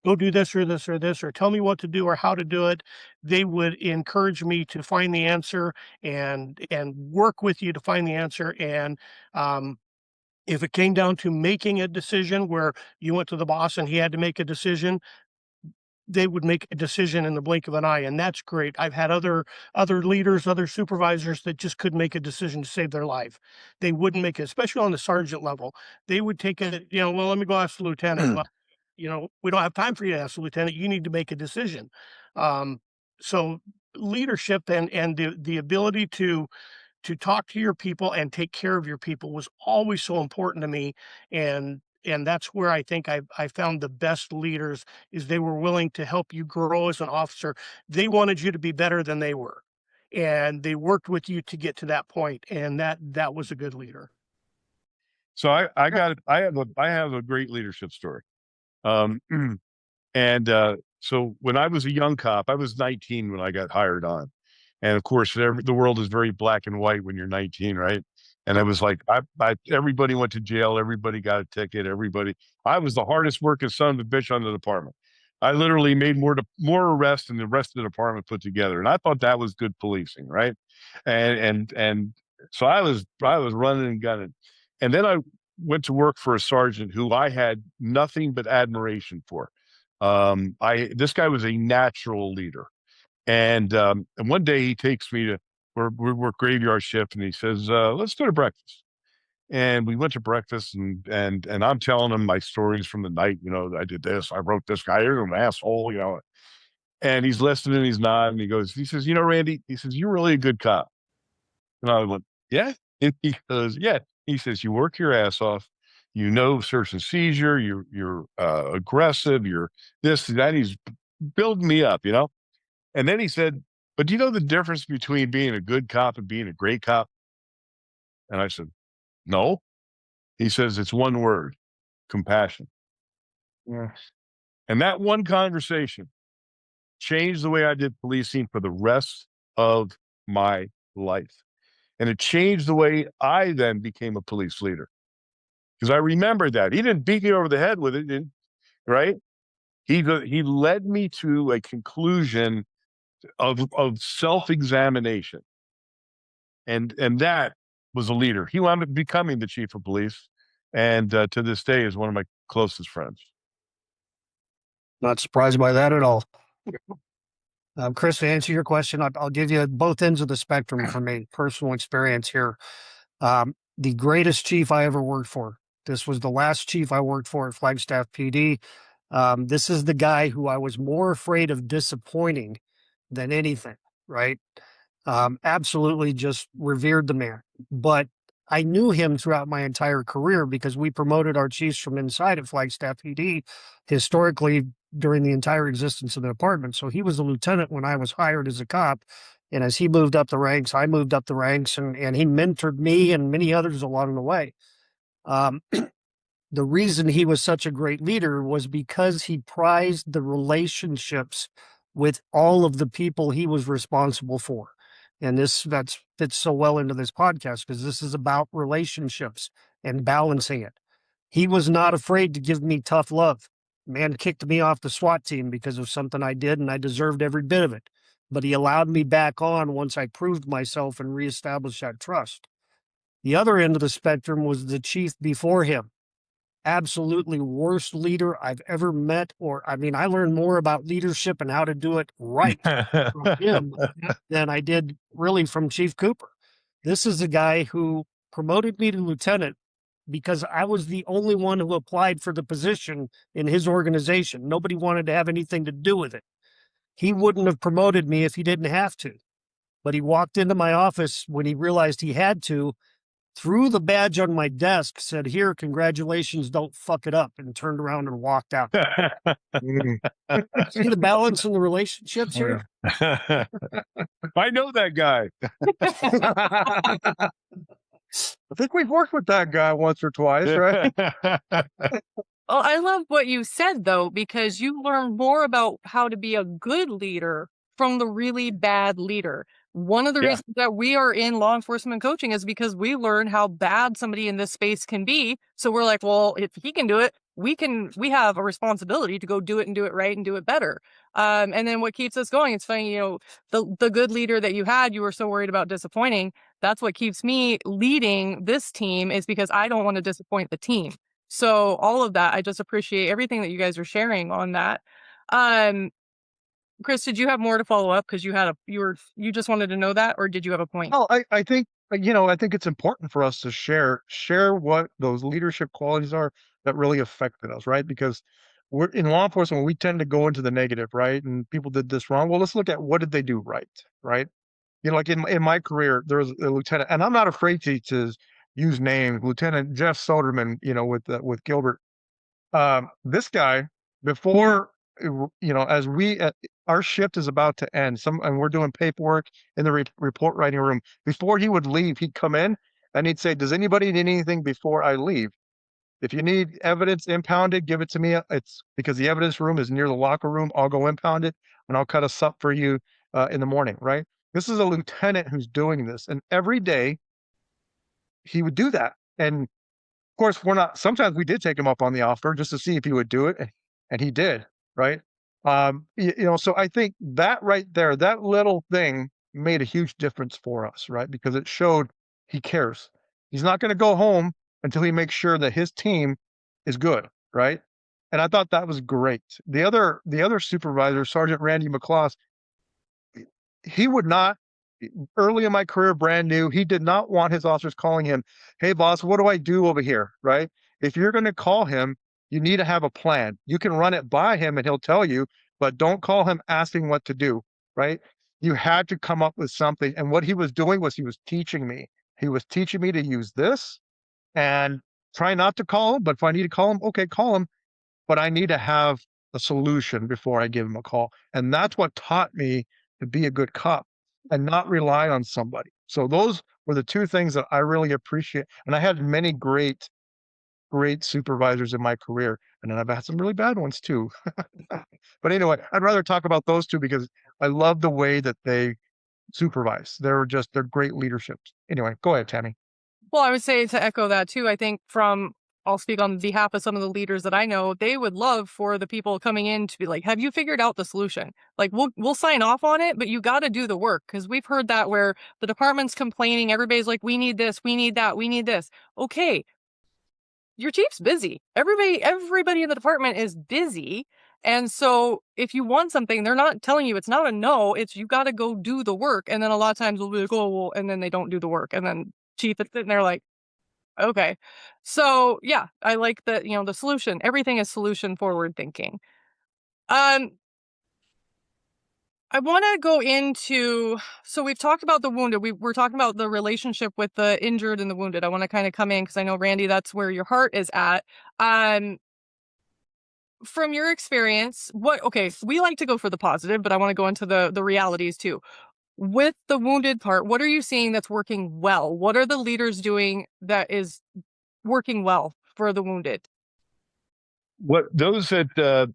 go do this or this or this, or tell me what to do or how to do it. They would encourage me to find the answer and work with you to find the answer. And if it came down to making a decision where you went to the boss and he had to make a decision, they would make a decision in the blink of an eye. And that's great. I've had other leaders, other supervisors that just couldn't make a decision to save their life. They wouldn't make it, especially on the sergeant level. They would take it, well, let me go ask the lieutenant. Well, we don't have time for you to ask the lieutenant. You need to make a decision. So leadership and the ability to talk to your people and take care of your people was always so important to me. And that's where I think I found the best leaders, is they were willing to help you grow as an officer. They wanted you to be better than they were, and they worked with you to get to that point. And that was a good leader. So I have a great leadership story. So when I was a young cop, I was 19 when I got hired on. And of course, the world is very black and white when you're 19, right? And I was like, everybody went to jail. Everybody got a ticket. I was the hardest working son of a bitch on the department. I literally made more arrests than the rest of the department put together. And I thought that was good policing, right? And so I was running and gunning. And then I went to work for a sergeant who I had nothing but admiration for. This guy was a natural leader. And one day he takes me to, we work graveyard shift, and he says, let's go to breakfast. And we went to breakfast, and I'm telling him my stories from the night. I did this, I wrote this guy, you're an asshole, and he's listening, he's nodding. He says, Randy, he says, you're really a good cop. And I went, yeah. And he goes, yeah. He says, you work your ass off. Search and seizure, you're aggressive, you're this, that. He's building me up, And then he said, but do you know the difference between being a good cop and being a great cop? And I said, no. He says, it's one word: compassion. Yeah. And that one conversation changed the way I did policing for the rest of my life. And it changed the way I then became a police leader. Because I remember that. He didn't beat me over the head with it, right? He led me to a conclusion of self-examination. And that was a leader. He wound up becoming the chief of police, and to this day is one of my closest friends. Not surprised by that at all. Chris, to answer your question, I'll give you both ends of the spectrum from a personal experience here. The greatest chief I ever worked for. This was the last chief I worked for at Flagstaff PD. This is the guy who I was more afraid of disappointing than anything, right? Absolutely just revered the man. But I knew him throughout my entire career because we promoted our chiefs from inside at Flagstaff PD historically during the entire existence of the department. So he was a lieutenant when I was hired as a cop. And as he moved up the ranks, I moved up the ranks, and he mentored me and many others along the way. Um, the reason he was such a great leader was because he prized the relationships with all of the people he was responsible for. And that fits so well into this podcast because this is about relationships and balancing it. He was not afraid to give me tough love. Man kicked me off the SWAT team because of something I did, and I deserved every bit of it. But he allowed me back on once I proved myself and reestablished that trust. The other end of the spectrum was the chief before him. Absolutely worst leader I've ever met. I learned more about leadership and how to do it right from him than I did really from Chief Cooper. This is a guy who promoted me to lieutenant because I was the only one who applied for the position in his organization. Nobody wanted to have anything to do with it. He wouldn't have promoted me if he didn't have to. But he walked into my office when he realized he had to, threw the badge on my desk, said, "Here, congratulations, don't fuck it up," and turned around and walked out. See the balance in the relationships here? I know that guy. I think we've worked with that guy once or twice, right? Well, I love what you said, though, because you learn more about how to be a good leader from the really bad leader. One of the Yeah. reasons that we are in law enforcement coaching is because we learn how bad somebody in this space can be. So we're like, well, if he can do it, we have a responsibility to go do it and do it right and do it better. And then what keeps us going, it's funny, the good leader that you had, you were so worried about disappointing. That's what keeps me leading this team, is because I don't want to disappoint the team. So all of that, I just appreciate everything that you guys are sharing on that. Chris, did you have more to follow up? Because you just wanted to know that, or did you have a point? Well, I think, I think it's important for us to share what those leadership qualities are that really affected us, right? Because we're in law enforcement, we tend to go into the negative, right? And people did this wrong. Well, let's look at what did they do right, right? Like in my career, there was a lieutenant, and I'm not afraid to use names, Lieutenant Jeff Soderman, with Gilbert. This guy, before, as our shift is about to end, and we're doing paperwork in the report writing room. Before he would leave, he'd come in and he'd say, "Does anybody need anything before I leave? If you need evidence impounded, give it to me. It's because the evidence room is near the locker room. I'll go impound it and I'll cut a sup for you in the morning." Right? This is a lieutenant who's doing this, and every day he would do that. And of course, sometimes we did take him up on the offer just to see if he would do it, and he did, right? So I think that right there, that little thing made a huge difference for us, right? Because it showed he cares. He's not going to go home until he makes sure that his team is good, right? And I thought that was great. The other supervisor, Sergeant Randy McCloss, he would not, early in my career, brand new, he did not want his officers calling him, "Hey boss, what do I do over here?" Right? If you're going to call him, you need to have a plan. You can run it by him and he'll tell you, but don't call him asking what to do, right? You had to come up with something. And what he was doing was he was teaching me. He was teaching me to use this and try not to call him, but if I need to call him, okay, call him, but I need to have a solution before I give him a call. And that's what taught me to be a good cop and not rely on somebody. So those were the two things that I really appreciate. And I had many great supervisors in my career, and then I've had some really bad ones too. But anyway, I'd rather talk about those two because I love the way that they supervise. They're great leadership. Anyway, go ahead, Tammy. Well, I would say, to echo that too, I think I'll speak on behalf of some of the leaders that I know, they would love for the people coming in to be like, "Have you figured out the solution? Like, we'll sign off on it, but you got to do the work." Because we've heard that where the department's complaining, everybody's like, "We need this, we need that, we need this." Okay, your chief's busy. Everybody in the department is busy. And so if you want something, they're not telling you, it's not a no, it's you got to go do the work. And then a lot of times we'll be like, "Oh, well," and then they don't do the work. And then chief is sitting there like, okay. So yeah, I like the solution. Everything is solution forward thinking. Um, I want to go into, so we've talked about the wounded. We're talking about the relationship with the injured and the wounded. I want to kind of come in because I know, Randy, that's where your heart is at. From your experience, okay, so we like to go for the positive, but I want to go into the realities too. With the wounded part, what are you seeing that's working well? What are the leaders doing that is working well for the wounded? What those that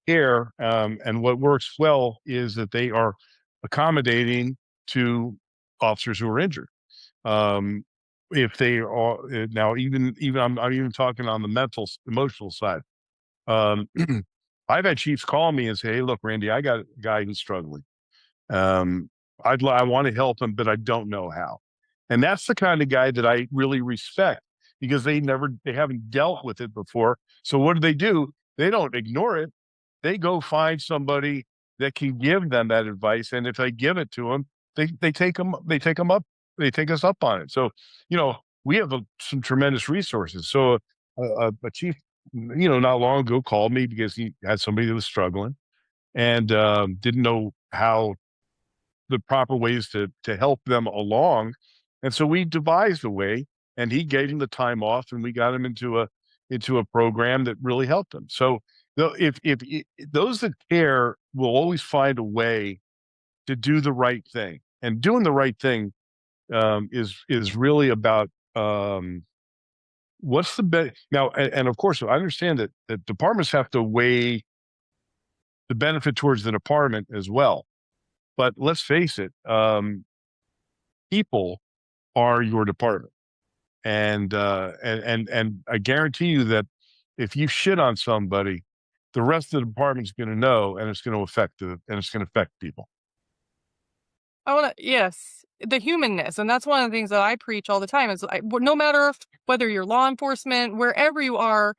care, and what works well is that they are accommodating to officers who are injured. If they are now, even I'm even talking on the emotional side. I've had chiefs call me and say, "Hey, look, Randy, I got a guy who's struggling. Um, I want to help him, but I don't know how." And that's the kind of guy that I really respect because they haven't dealt with it before. So what do? They don't ignore it. They go find somebody that can give them that advice. And if they give it to them, they take us up on it. So, we have some tremendous resources. So a chief, not long ago called me because he had somebody that was struggling and didn't know how the proper ways to help them along. And so we devised a way, and he gave him the time off, and we got him into a program that really helped him. So if those that care will always find a way to do the right thing, and doing the right thing is really about what's the best now. And of course, I understand that departments have to weigh the benefit towards the department as well. But let's face it, people are your department, and I guarantee you that if you shit on somebody, the rest of the department's going to know, and it's going to affect people. Yes, the humanness. And that's one of the things that I preach all the time is no matter whether you're law enforcement, wherever you are,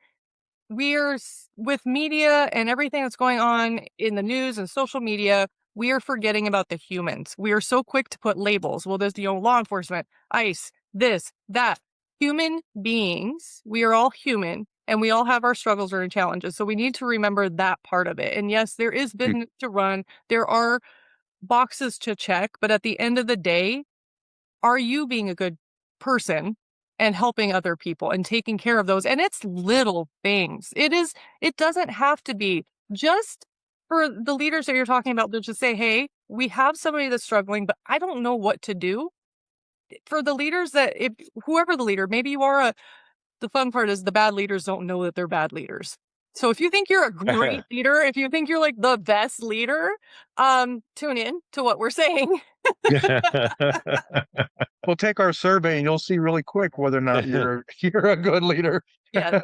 with media and everything that's going on in the news and social media, we are forgetting about the humans. We are so quick to put labels. Well, there's, law enforcement, ICE, this, that. Human beings, we are all human, and we all have our struggles or challenges. So we need to remember that part of it. And yes, there is business to run. There are boxes to check. But at the end of the day, are you being a good person and helping other people and taking care of those? And it's little things. It doesn't have to be just for the leaders that you're talking about. They'll just say, hey, we have somebody that's struggling, but I don't know what to do. For the leaders whoever the leader, maybe you are the fun part is the bad leaders don't know that they're bad leaders. So if you think you're a great leader, if you think you're like the best leader, tune in to what we're saying. We'll take our survey and you'll see really quick whether or not you're a good leader. Yeah.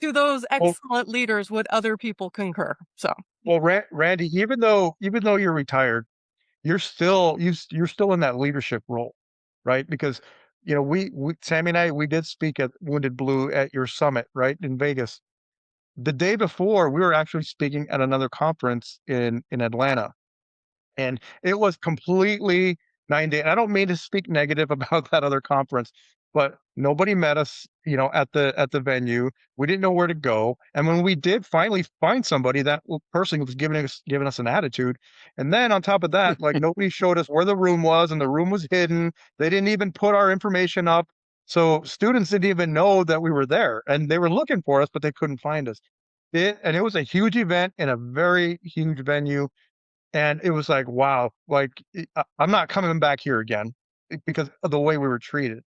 To those excellent leaders, would other people concur? So, well, Randy, even though you're retired, you're still in that leadership role, right? Because we Sammy and I did speak at Wounded Blue at your summit, right, in Vegas. The day before, we were actually speaking at another conference in Atlanta, and it was completely 9 day. I don't mean to speak negative about that other conference, but nobody met us, at the venue. We didn't know where to go, and when we did finally find somebody, that person was giving us an attitude. And then on top of that, like nobody showed us where the room was, and the room was hidden. They didn't even put our information up, so students didn't even know that we were there, and they were looking for us, but they couldn't find us. And it was a huge event in a very huge venue. And it was like, wow, like I'm not coming back here again because of the way we were treated.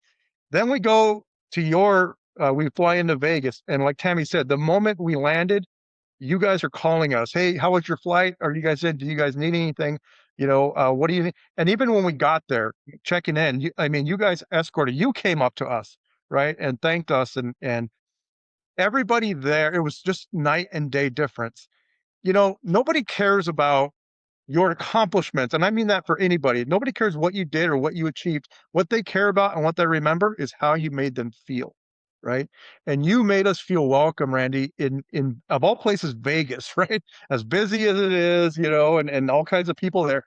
Then we go to we fly into Vegas. And like Tami said, the moment we landed, you guys are calling us. Hey, how was your flight? Or you guys said, do you guys need anything? What do you need? And even when we got there, checking in, you guys escorted, you came up to us, right? And thanked us. And everybody there, it was just night and day difference. Nobody cares about your accomplishments. And I mean that for anybody. Nobody cares what you did or what you achieved. What they care about and what they remember is how you made them feel, right? And you made us feel welcome, Randy, in of all places, Vegas, right? As busy as it is, and all kinds of people there.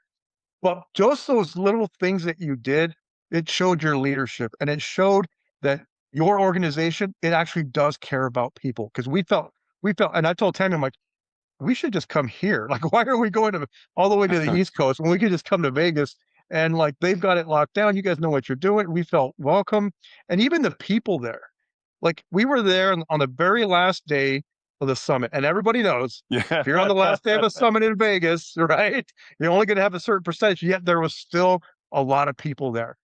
But just those little things that you did, it showed your leadership, and it showed that your organization, it actually does care about people. Because we felt, and I told Tammy, I'm like, we should just come here. Like, why are we going all the way to the East Coast when we could just come to Vegas? And like, they've got it locked down. You guys know what you're doing. We felt welcome. And even the people there, like we were there on the very last day of the summit. And everybody knows Yeah. if you're on the last day of a summit in Vegas, right, you're only going to have a certain percentage. Yet there was still a lot of people there.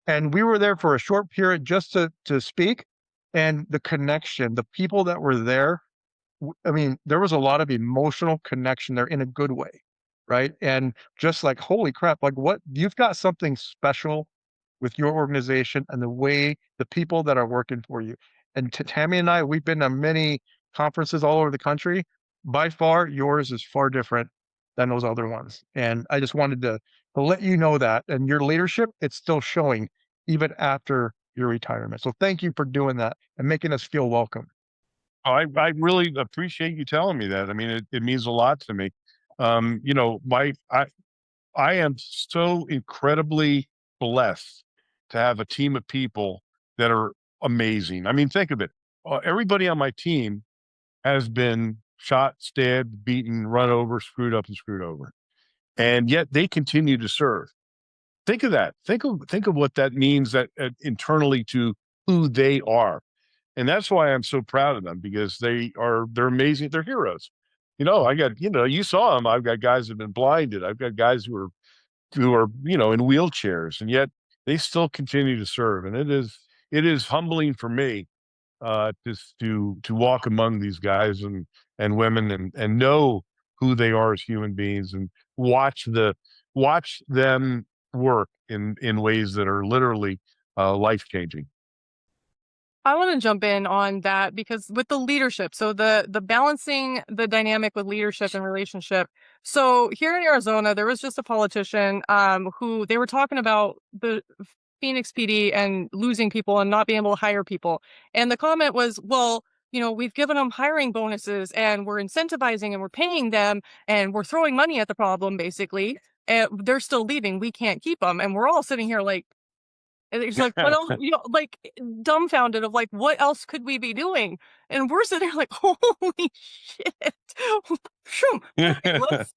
And we were there for a short period just to speak. And the connection, the people that were there, I mean, there was a lot of emotional connection there in a good way, right? And just like, holy crap, like what you've got something special with your organization and the way the people that are working for you. And Tammy and I, we've been to many conferences all over the country. By far, yours is far different than those other ones. And I just wanted to let you know that. And your leadership, it's still showing even after your retirement. So thank you for doing that and making us feel welcome. Oh, I really appreciate you telling me that. I mean, it means a lot to me. You know, I am so incredibly blessed to have a team of people that are amazing. I mean, think of it. Everybody on my team has been shot, stabbed, beaten, run over, screwed up, and screwed over. And yet they continue to serve. Think of that. Think of what that means that internally to who they are. And that's why I'm so proud of them, because they're amazing. They're heroes. You know, you saw them. I've got guys who've been blinded. I've got guys who are, in wheelchairs, and yet they still continue to serve. And it is humbling for me, just to walk among these guys and women and know who they are as human beings and watch them work in ways that are literally, life-changing. I want to jump in on that because with the leadership, so the balancing the dynamic with leadership and relationship. So here in Arizona, there was just a politician who they were talking about the Phoenix PD and losing people and not being able to hire people. And the comment was, well, we've given them hiring bonuses and we're incentivizing and we're paying them and we're throwing money at the problem, basically. And they're still leaving. We can't keep them. And we're all sitting here like, and it's like, what else, like dumbfounded of like, what else could we be doing? And we're sitting there like, holy shit. Okay, let's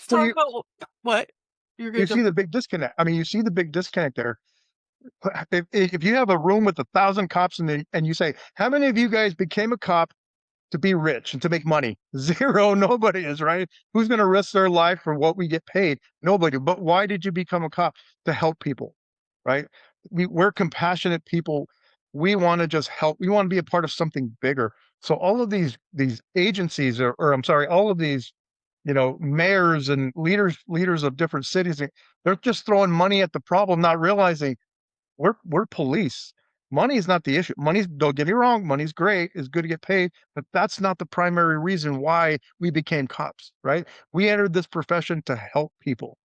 So talk about what you're you going see the big disconnect. I mean, you see the big disconnect there. If you have a room with 1,000 cops and you say, how many of you guys became a cop to be rich and to make money? Zero. Nobody is, right? Who's going to risk their life for what we get paid? Nobody. But why did you become a cop? To help people, right? We're compassionate people. We want to just help. We want to be a part of something bigger. So all of these agencies, or I'm sorry, all of these, mayors and leaders of different cities, they're just throwing money at the problem, not realizing we're police. Money is not the issue. Don't get me wrong, money's great, it's good to get paid, but that's not the primary reason why we became cops, right? We entered this profession to help people.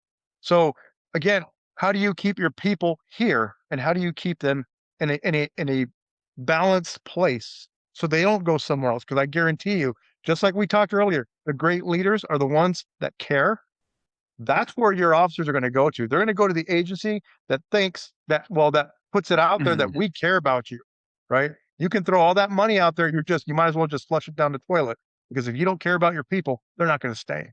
So again, how do you keep your people here and how do you keep them in a balanced place so they don't go somewhere else? Because I guarantee you, just like we talked earlier, the great leaders are the ones that care. That's where your officers are going to go to. They're going to go to the agency that thinks that, that puts it out there that we care about you, right? You can throw all that money out there. You might as well just flush it down the toilet, because if you don't care about your people, they're not going to stay.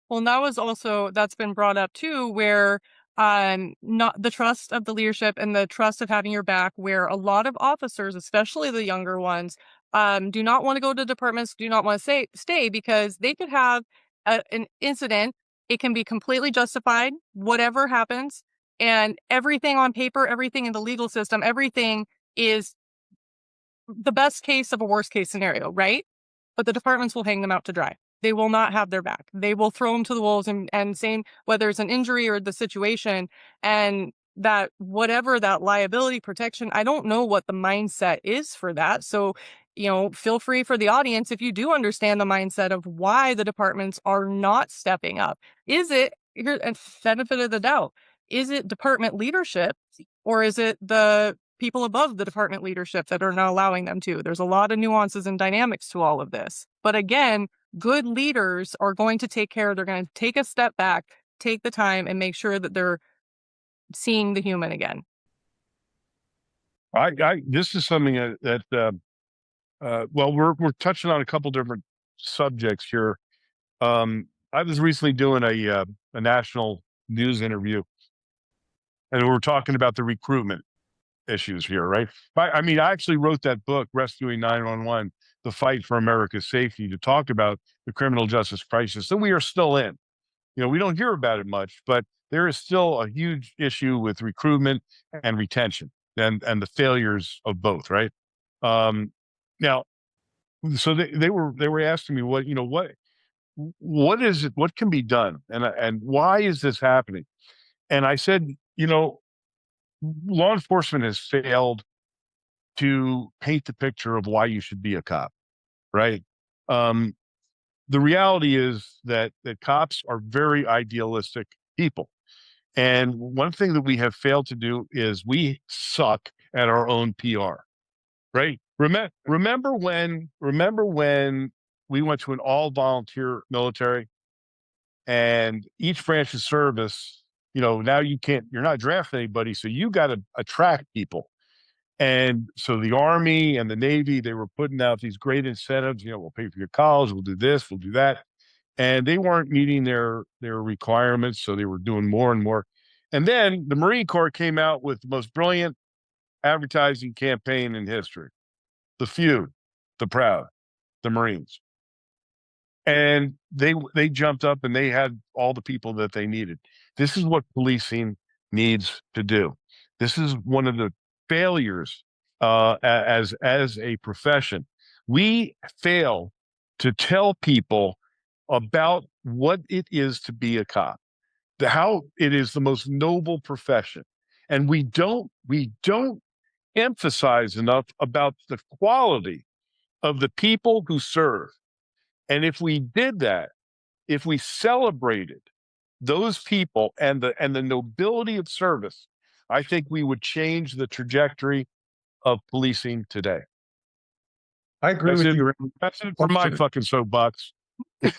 Well, and that's been brought up too, where not the trust of the leadership and the trust of having your back, where a lot of officers, especially the younger ones, do not want to go to departments, do not want to stay because they could have an incident. It can be completely justified, whatever happens, and everything on paper, everything in the legal system, everything is the best case of a worst case scenario, right? But the departments will hang them out to dry. They will not have their back. They will throw them to the wolves and same, whether it's an injury or the situation, and that whatever that liability protection, I don't know what the mindset is for that. So, feel free for the audience, if you do understand the mindset of why the departments are not stepping up. Is it, here, and benefit of the doubt, is it department leadership or is it the people above the department leadership that are not allowing them to? There's a lot of nuances and dynamics to all of this. But again, good leaders are going to take care. They're going to take a step back, take the time, and make sure that they're seeing the human again. This is something that well, we're touching on a couple different subjects here. I was recently doing a national news interview, and we were talking about the recruitment issues here, right? I mean, I actually wrote that book, Rescuing 911, The Fight for America's Safety, to talk about the criminal justice crisis that we are still in. You know, we don't hear about it much, but there is still a huge issue with recruitment and retention and the failures of both, right? Now, so they were asking me what is it, what can be done, and why is this happening? And I said, law enforcement has failed to paint the picture of why you should be a cop, right? The reality is that cops are very idealistic people. And one thing that we have failed to do is we suck at our own PR, right? Remember when we went to an all volunteer military, and each branch of service, now you're not drafting anybody, so you got to attract people. And so the Army and the Navy, they were putting out these great incentives. We'll pay for your college, we'll do this, we'll do that. And they weren't meeting their requirements, so they were doing more and more. And then the Marine Corps came out with the most brilliant advertising campaign in history: the few, the proud, the Marines. And they jumped up and they had all the people that they needed. This is what policing needs to do. This is one of the failures as a profession. We fail to tell people about what it is to be a cop, how it is the most noble profession. And we don't emphasize enough about the quality of the people who serve. And if we did that, if we celebrated those people and the nobility of service, I think we would change the trajectory of policing today. I agree with you. That's it for my fucking soapbox. Well,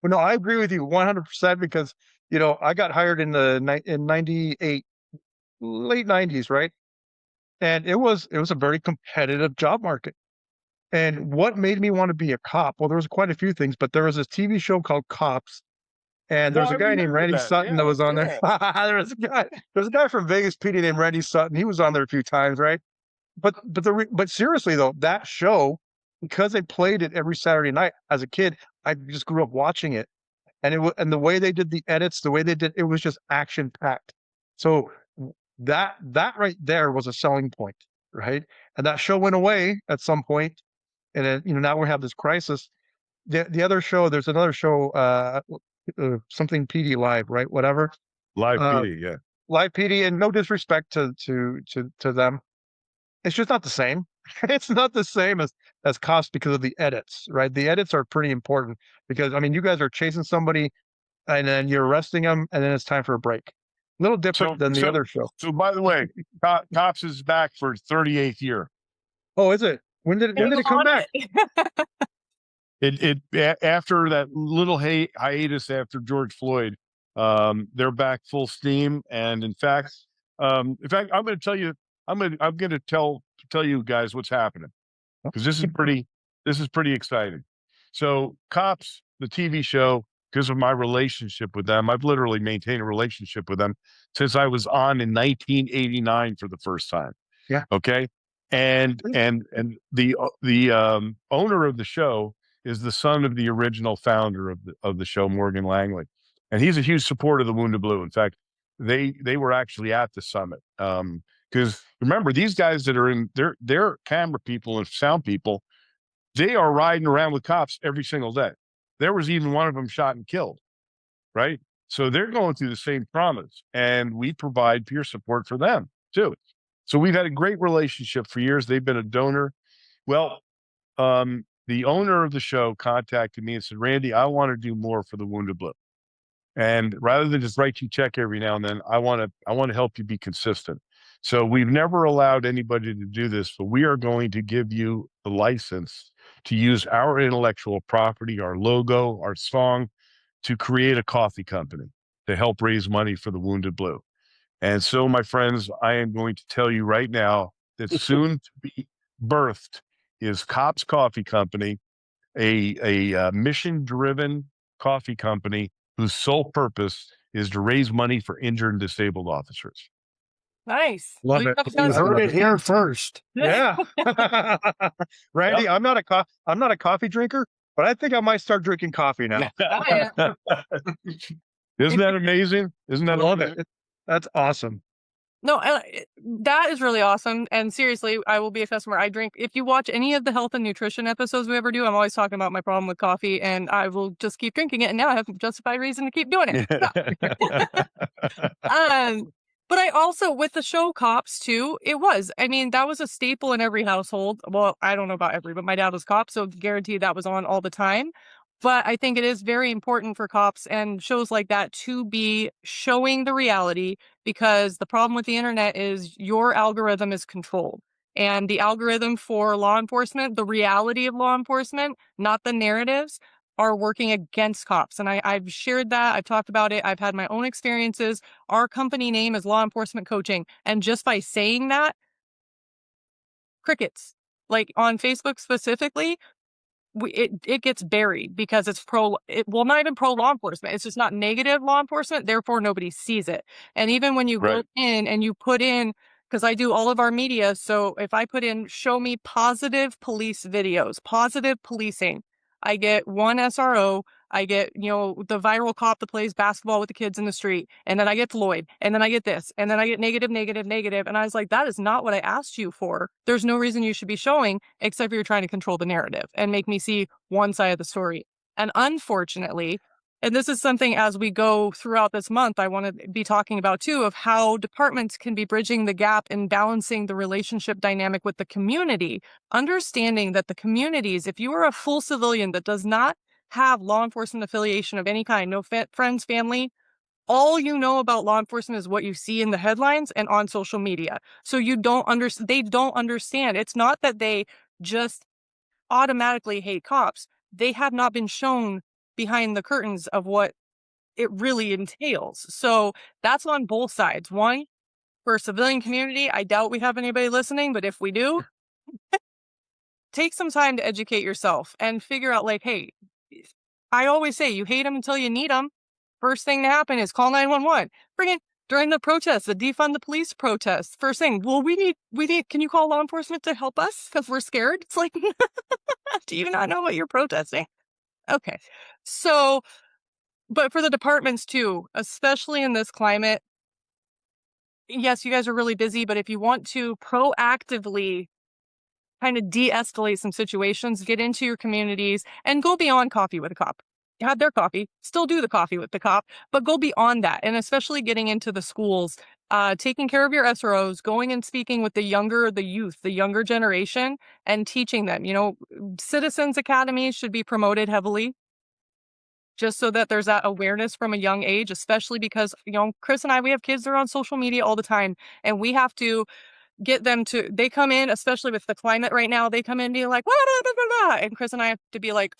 no, I agree with you 100% because, I got hired in 98, late 90s, right? And it was a very competitive job market. And what made me want to be a cop? Well, there was quite a few things, but there was this TV show called Cops, and there's a guy named Randy Sutton that was on there. There's a guy from Vegas PD named Randy Sutton. He was on there a few times, right? But seriously though, that show, because they played it every Saturday night as a kid, I just grew up watching it, and the way they did the edits, the way they did it was just action packed. So that right there was a selling point, right? And that show went away at some point, and then, now we have this crisis. The other show, there's another show, something PD Live, right? Whatever. Live PD, yeah. Live PD, and no disrespect to them, it's just not the same. It's not the same as Cops because of the edits, right? The edits are pretty important because, you guys are chasing somebody and then you're arresting them and then it's time for a break. A little different than the other show. So by the way, Cops is back for 38th year. Oh, is it? When did it come back? It after that little hiatus after George Floyd, they're back full steam. And in fact, I'm going to tell you, I'm going to tell you guys what's happening, because this is pretty exciting. So Cops, the TV show, because of my relationship with them, I've literally maintained a relationship with them since I was on in 1989 for the first time. Yeah. Okay. And the owner of the show is the son of the original founder of the show, Morgan Langley, and he's a huge supporter of the Wounded Blue. In fact, they were actually at the summit, because remember, these guys that are in, they're camera people and sound people, they are riding around with cops every single day. There was even one of them shot and killed, right? So they're going through the same traumas, and we provide peer support for them too. So we've had a great relationship for years. They've been a donor. Well, the owner of the show contacted me and said, Randy, I want to do more for the Wounded Blue. And rather than just write you a check every now and then, I want to help you be consistent. So we've never allowed anybody to do this, but we are going to give you the license to use our intellectual property, our logo, our song, to create a coffee company to help raise money for the Wounded Blue. And so, my friends, I am going to tell you right now that soon to be birthed is Cops Coffee Company. a mission-driven coffee company whose sole purpose is to raise money for injured and disabled officers. Nice. Love So it. have You done- heard it here first. Yeah. Randy, I'm not a coffee drinker, but I think I might start drinking coffee now. yeah. Isn't that amazing? Isn't I that love amazing? it. That's awesome. No, that is really awesome. And seriously, I will be a customer. I drink, if you watch any of the health and nutrition episodes we ever do, I'm always talking about my problem with coffee, and I will just keep drinking it. And now I have a justified reason to keep doing it. But I also, with the show Cops too, I mean, that was a staple in every household. Well, I don't know about every, but my dad was cop, so guaranteed that was on all the time. But I think it is very important for cops and shows like that to be showing the reality, because the problem with the internet is your algorithm is controlled. And the algorithm for law enforcement, the reality of law enforcement, not the narratives, are working against cops. And I've shared that. I've talked about it. I've had my own experiences. Our company name is Law Enforcement Coaching. And just by saying that, crickets. Like on Facebook specifically, it gets buried because it's not even pro law enforcement. It's just not negative law enforcement. Therefore, nobody sees it. And even when you go Right. in and you put in, because I do all of our media. So if I put in, show me positive police videos, positive policing, I get one SRO. I get, the viral cop that plays basketball with the kids in the street. And then I get Floyd. And then I get this. And then I get negative, negative, negative. And I was like, that is not what I asked you for. There's no reason you should be showing, except for you're trying to control the narrative and make me see one side of the story. And unfortunately, and this is something as we go throughout this month, I want to be talking about too, of how departments can be bridging the gap in balancing the relationship dynamic with the community, understanding that the communities, if you are a full civilian that does not have law enforcement affiliation of any kind, no friends, family, all you know about law enforcement is what you see in the headlines and on social media. So they don't understand. It's not that they just automatically hate cops. They have not been shown behind the curtains of what it really entails. So that's on both sides. One, for a civilian community, I doubt we have anybody listening, but if we do, take some time to educate yourself and figure out, like, hey, I always say you hate them until you need them. First thing to happen is call 911. Bring it during the protests, the defund the police protests. First thing, well, we need, can you call law enforcement to help us? Because we're scared. It's like, do you not know what you're protesting? Okay. So, but for the departments too, especially in this climate, yes, you guys are really busy, but if you want to proactively kind of de-escalate some situations, get into your communities and go beyond coffee with a cop. Have their coffee, still do the coffee with the cop, but go beyond that. And especially getting into the schools, taking care of your SROs, going and speaking with the youth, the younger generation, and teaching them. Citizens academies should be promoted heavily, just so that there's that awareness from a young age, especially because, Chris and I, we have kids that are on social media all the time, and we have to get them to, they come in, especially with the climate right now, they come in being like, blah, blah, blah, blah, blah. And Chris and I have to be like,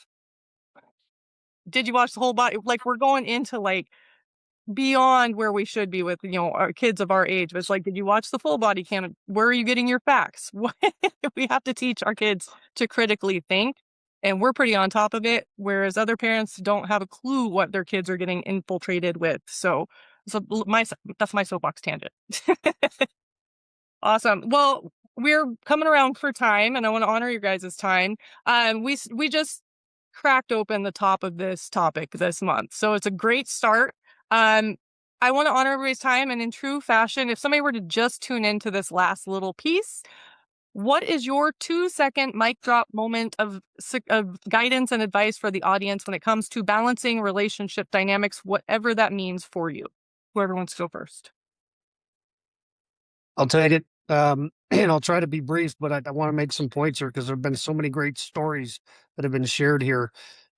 did you watch the whole body? Like, we're going into like beyond where we should be with, our kids of our age. But it's like, did you watch the full body cam? Where are you getting your facts? We have to teach our kids to critically think. And we're pretty on top of it, whereas other parents don't have a clue what their kids are getting infiltrated with. So that's my soapbox tangent. Awesome. Well, we're coming around for time, and I want to honor your guys' time. We just cracked open the top of this topic this month, so it's a great start. I want to honor everybody's time, and in true fashion, if somebody were to just tune into this last little piece, what is your 2-second mic drop moment of guidance and advice for the audience when it comes to balancing relationship dynamics, whatever that means for you? Whoever wants to go first. I'll take it. And I'll try to be brief, but I want to make some points here because there have been so many great stories that have been shared here.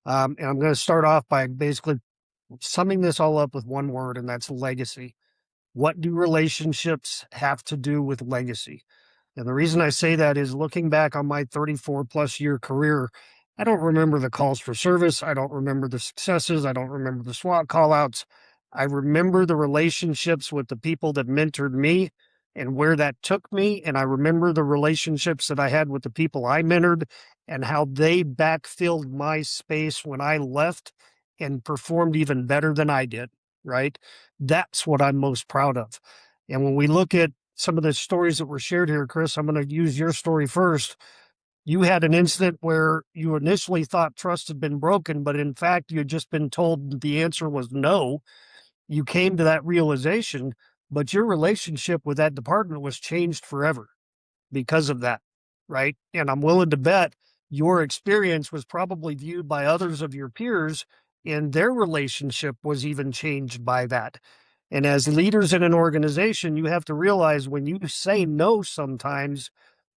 And I'm going to start off by basically summing this all up with one word, and that's legacy. What do relationships have to do with legacy? And the reason I say that is looking back on my 34 plus year career, I don't remember the calls for service. I don't remember the successes. I don't remember the SWAT call outs. I remember the relationships with the people that mentored me and where that took me. And I remember the relationships that I had with the people I mentored and how they backfilled my space when I left and performed even better than I did, right? That's what I'm most proud of. And when we look at some of the stories that were shared here, Chris, I'm going to use your story first. You had an incident where you initially thought trust had been broken, but in fact, you had just been told that the answer was no. You came to that realization, but your relationship with that department was changed forever because of that, right? And I'm willing to bet your experience was probably viewed by others of your peers, and their relationship was even changed by that. And as leaders in an organization, you have to realize when you say no sometimes,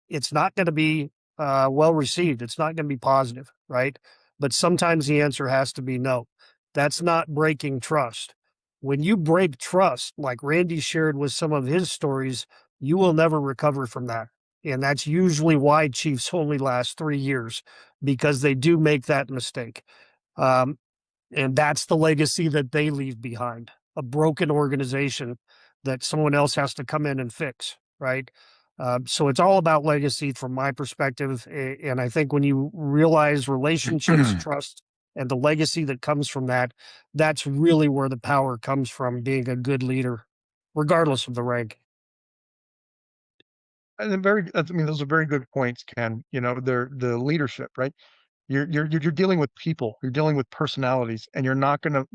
it's not going to be well received. It's not going to be positive, right? But sometimes the answer has to be no. That's not breaking trust. When you break trust, like Randy shared with some of his stories, you will never recover from that. And that's usually why chiefs only last 3 years, because they do make that mistake. Um, and that's the legacy that they leave behind, a broken organization that someone else has to come in and fix, right? So it's all about legacy from my perspective. And I think when you realize relationships, trust, and the legacy that comes from that, that's really where the power comes from being a good leader, regardless of the rank. And I mean, those are very good points, Ken. You know, they're the leadership, right? You're dealing with people, you're dealing with personalities, and you're not gonna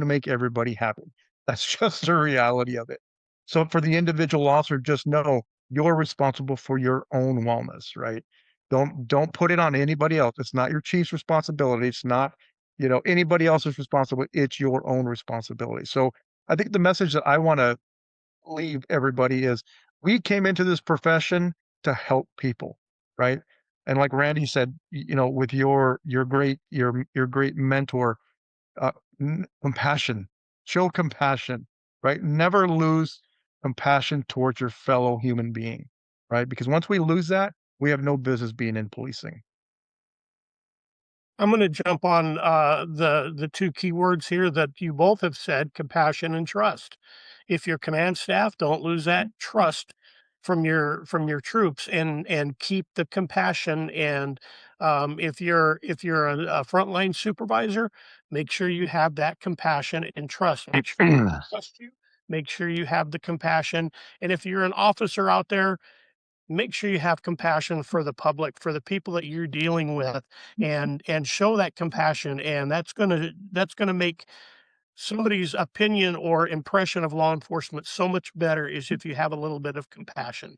make everybody happy. That's just the reality of it. So for the individual officer, just know you're responsible for your own wellness, right? Don't put it on anybody else. It's not your chief's responsibility. It's not, anybody else's responsibility. It's your own responsibility. So I think the message that I want to leave everybody is we came into this profession to help people, right? And like Randy said, with your great mentor, uh, compassion, show compassion, right? Never lose compassion towards your fellow human being, right? Because once we lose that, we have no business being in policing. I'm going to jump on the two key words here that you both have said: compassion and trust. If your command staff, don't lose that trust from your troops, and keep the compassion. And if you're a frontline supervisor, make sure you have that compassion and trust. Make sure you trust you. Make sure you have the compassion. And if you're an officer out there, make sure you have compassion for the public, for the people that you're dealing with, and show that compassion. And that's gonna make somebody's opinion or impression of law enforcement so much better, is if you have a little bit of compassion.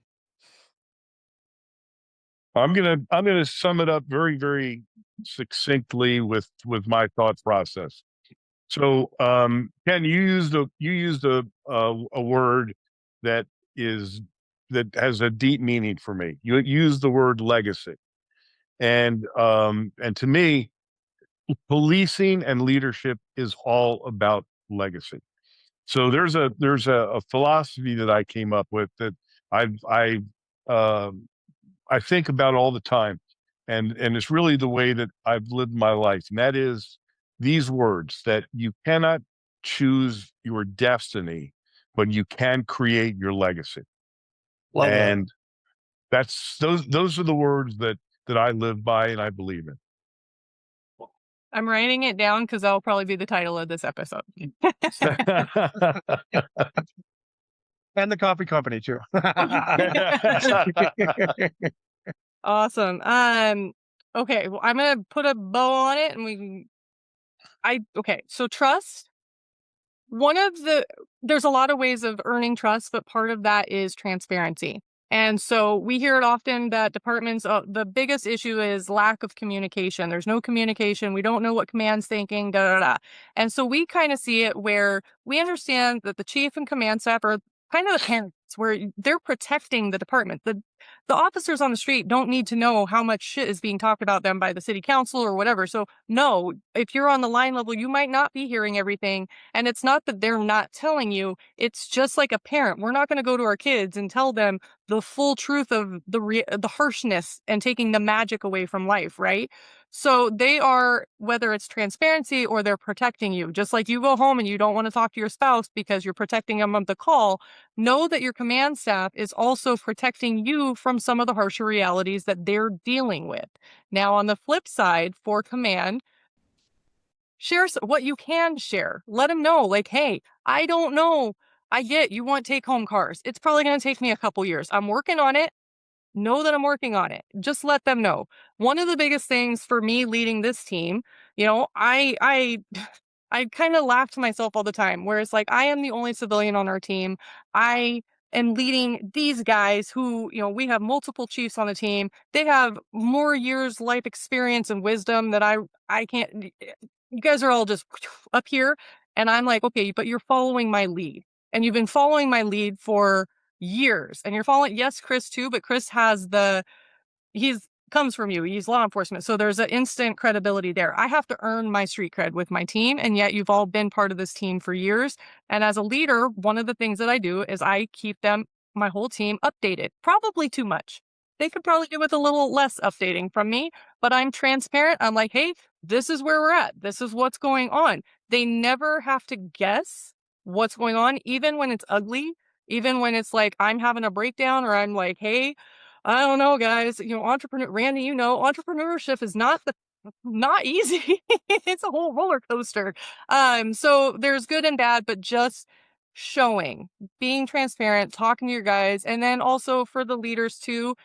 I'm gonna sum it up very, very succinctly with my thought process. So, Ken, you used a word that is that has a deep meaning for me. You used the word legacy, and to me, policing and leadership is all about legacy. So there's a philosophy that I came up with that I um I think about all the time, and it's really the way that I've lived my life, and that is these words that you cannot choose your destiny, but you can create your legacy. Love that. And that's those are the words that I live by and I believe in. I'm writing it down because that'll probably be the title of this episode. And the coffee company too. Awesome. Okay, well, I'm gonna put a bow on it, and okay, so trust. There's a lot of ways of earning trust, but part of that is transparency. And so we hear it often that departments, the biggest issue is lack of communication. There's no communication. We don't know what command's thinking, da, da, da. And so we kind of see it where we understand that the chief and command staff are kind of the parents, where they're protecting the department. The officers on the street don't need to know how much shit is being talked about them by the city council or whatever. So no, if you're on the line level, you might not be hearing everything. And it's not that they're not telling you. It's just like a parent. We're not going to go to our kids and tell them the full truth of the harshness and taking the magic away from life, right? So they are, whether it's transparency or they're protecting you, just like you go home and you don't want to talk to your spouse because you're protecting them on the call, know that your command staff is also protecting you from some of the harsher realities that they're dealing with. Now, on the flip side, for command, share what you can share. Let them know, like, hey, I don't know. I get you want take home cars. It's probably going to take me a couple years. I'm working on it. Know that I'm working on it. Just let them know. One of the biggest things for me leading this team, I I kind of laugh to myself all the time, where it's like I am the only civilian on our team. I am leading these guys who, we have multiple chiefs on the team. They have more years life experience and wisdom that I can't. You guys are all just up here, and I'm like, okay, but you're following my lead, and you've been following my lead for years, and you're following, yes, Chris too, but Chris has he's comes from you. He's law enforcement. So there's an instant credibility there. I have to earn my street cred with my team. And yet you've all been part of this team for years. And as a leader, one of the things that I do is I keep my whole team updated, probably too much. They could probably do with a little less updating from me, but I'm transparent. I'm like, hey, this is where we're at. This is what's going on. They never have to guess what's going on, even when it's ugly, even when it's like I'm having a breakdown or I'm like, hey, I don't know, guys. Randy, entrepreneurship is not easy. It's a whole roller coaster. So there's good and bad, but just showing, being transparent, talking to your guys, and then also for the leaders to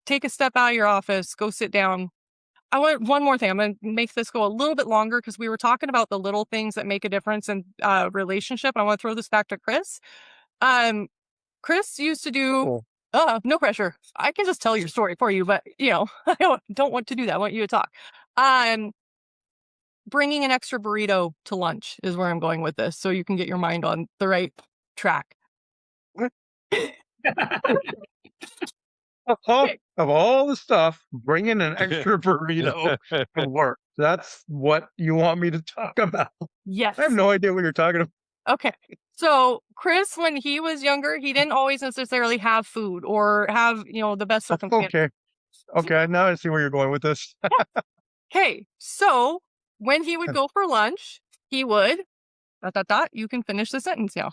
take a step out of your office, go sit down. I want one more thing. I'm going to make this go a little bit longer because we were talking about the little things that make a difference in relationship. I want to throw this back to Chris. Chris used to do, no pressure. I can just tell your story for you, but I don't want to do that. I want you to talk. Bringing an extra burrito to lunch is where I'm going with this. So you can get your mind on the right track. Of all the stuff, bringing an extra burrito to work. That's what you want me to talk about. Yes. I have no idea what you're talking about. Okay. So Chris, when he was younger, he didn't always necessarily have food or have, the best circumstances. Okay. Now I see where you're going with this. Okay. So when he would go for lunch, he would, ... You can finish the sentence now.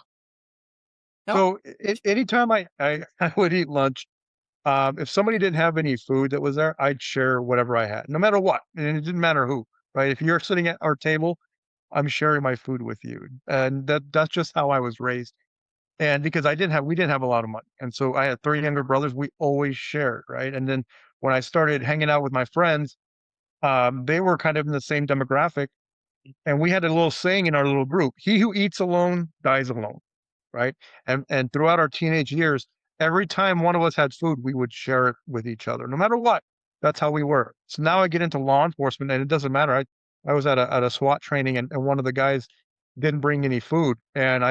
So anytime I would eat lunch, if somebody didn't have any food that was there, I'd share whatever I had, no matter what. And it didn't matter who, right? If you're sitting at our table, I'm sharing my food with you. And that's just how I was raised. And because we didn't have a lot of money. And so I had 3 younger brothers, we always shared, right? And then when I started hanging out with my friends, they were kind of in the same demographic. And we had a little saying in our little group, he who eats alone dies alone, right? And throughout our teenage years, every time one of us had food, we would share it with each other, no matter what. That's how we were. So now I get into law enforcement, and it doesn't matter. I was at a SWAT training, and one of the guys didn't bring any food, and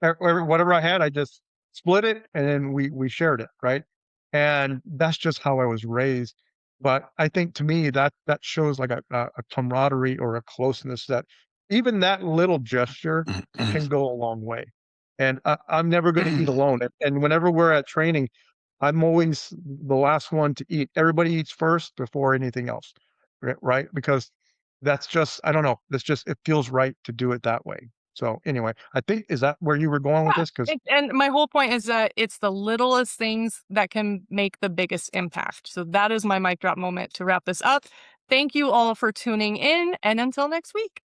whatever I had, I just split it, and then we shared it, right? And that's just how I was raised. But I think to me that shows like a camaraderie or a closeness that even that little gesture can go a long way. And I'm never going to eat alone. And whenever we're at training, I'm always the last one to eat. Everybody eats first before anything else, right? Because that's just, I don't know. It feels right to do it that way. So anyway, I think, is that where you were going with this? And my whole point is that it's the littlest things that can make the biggest impact. So that is my mic drop moment to wrap this up. Thank you all for tuning in, and until next week.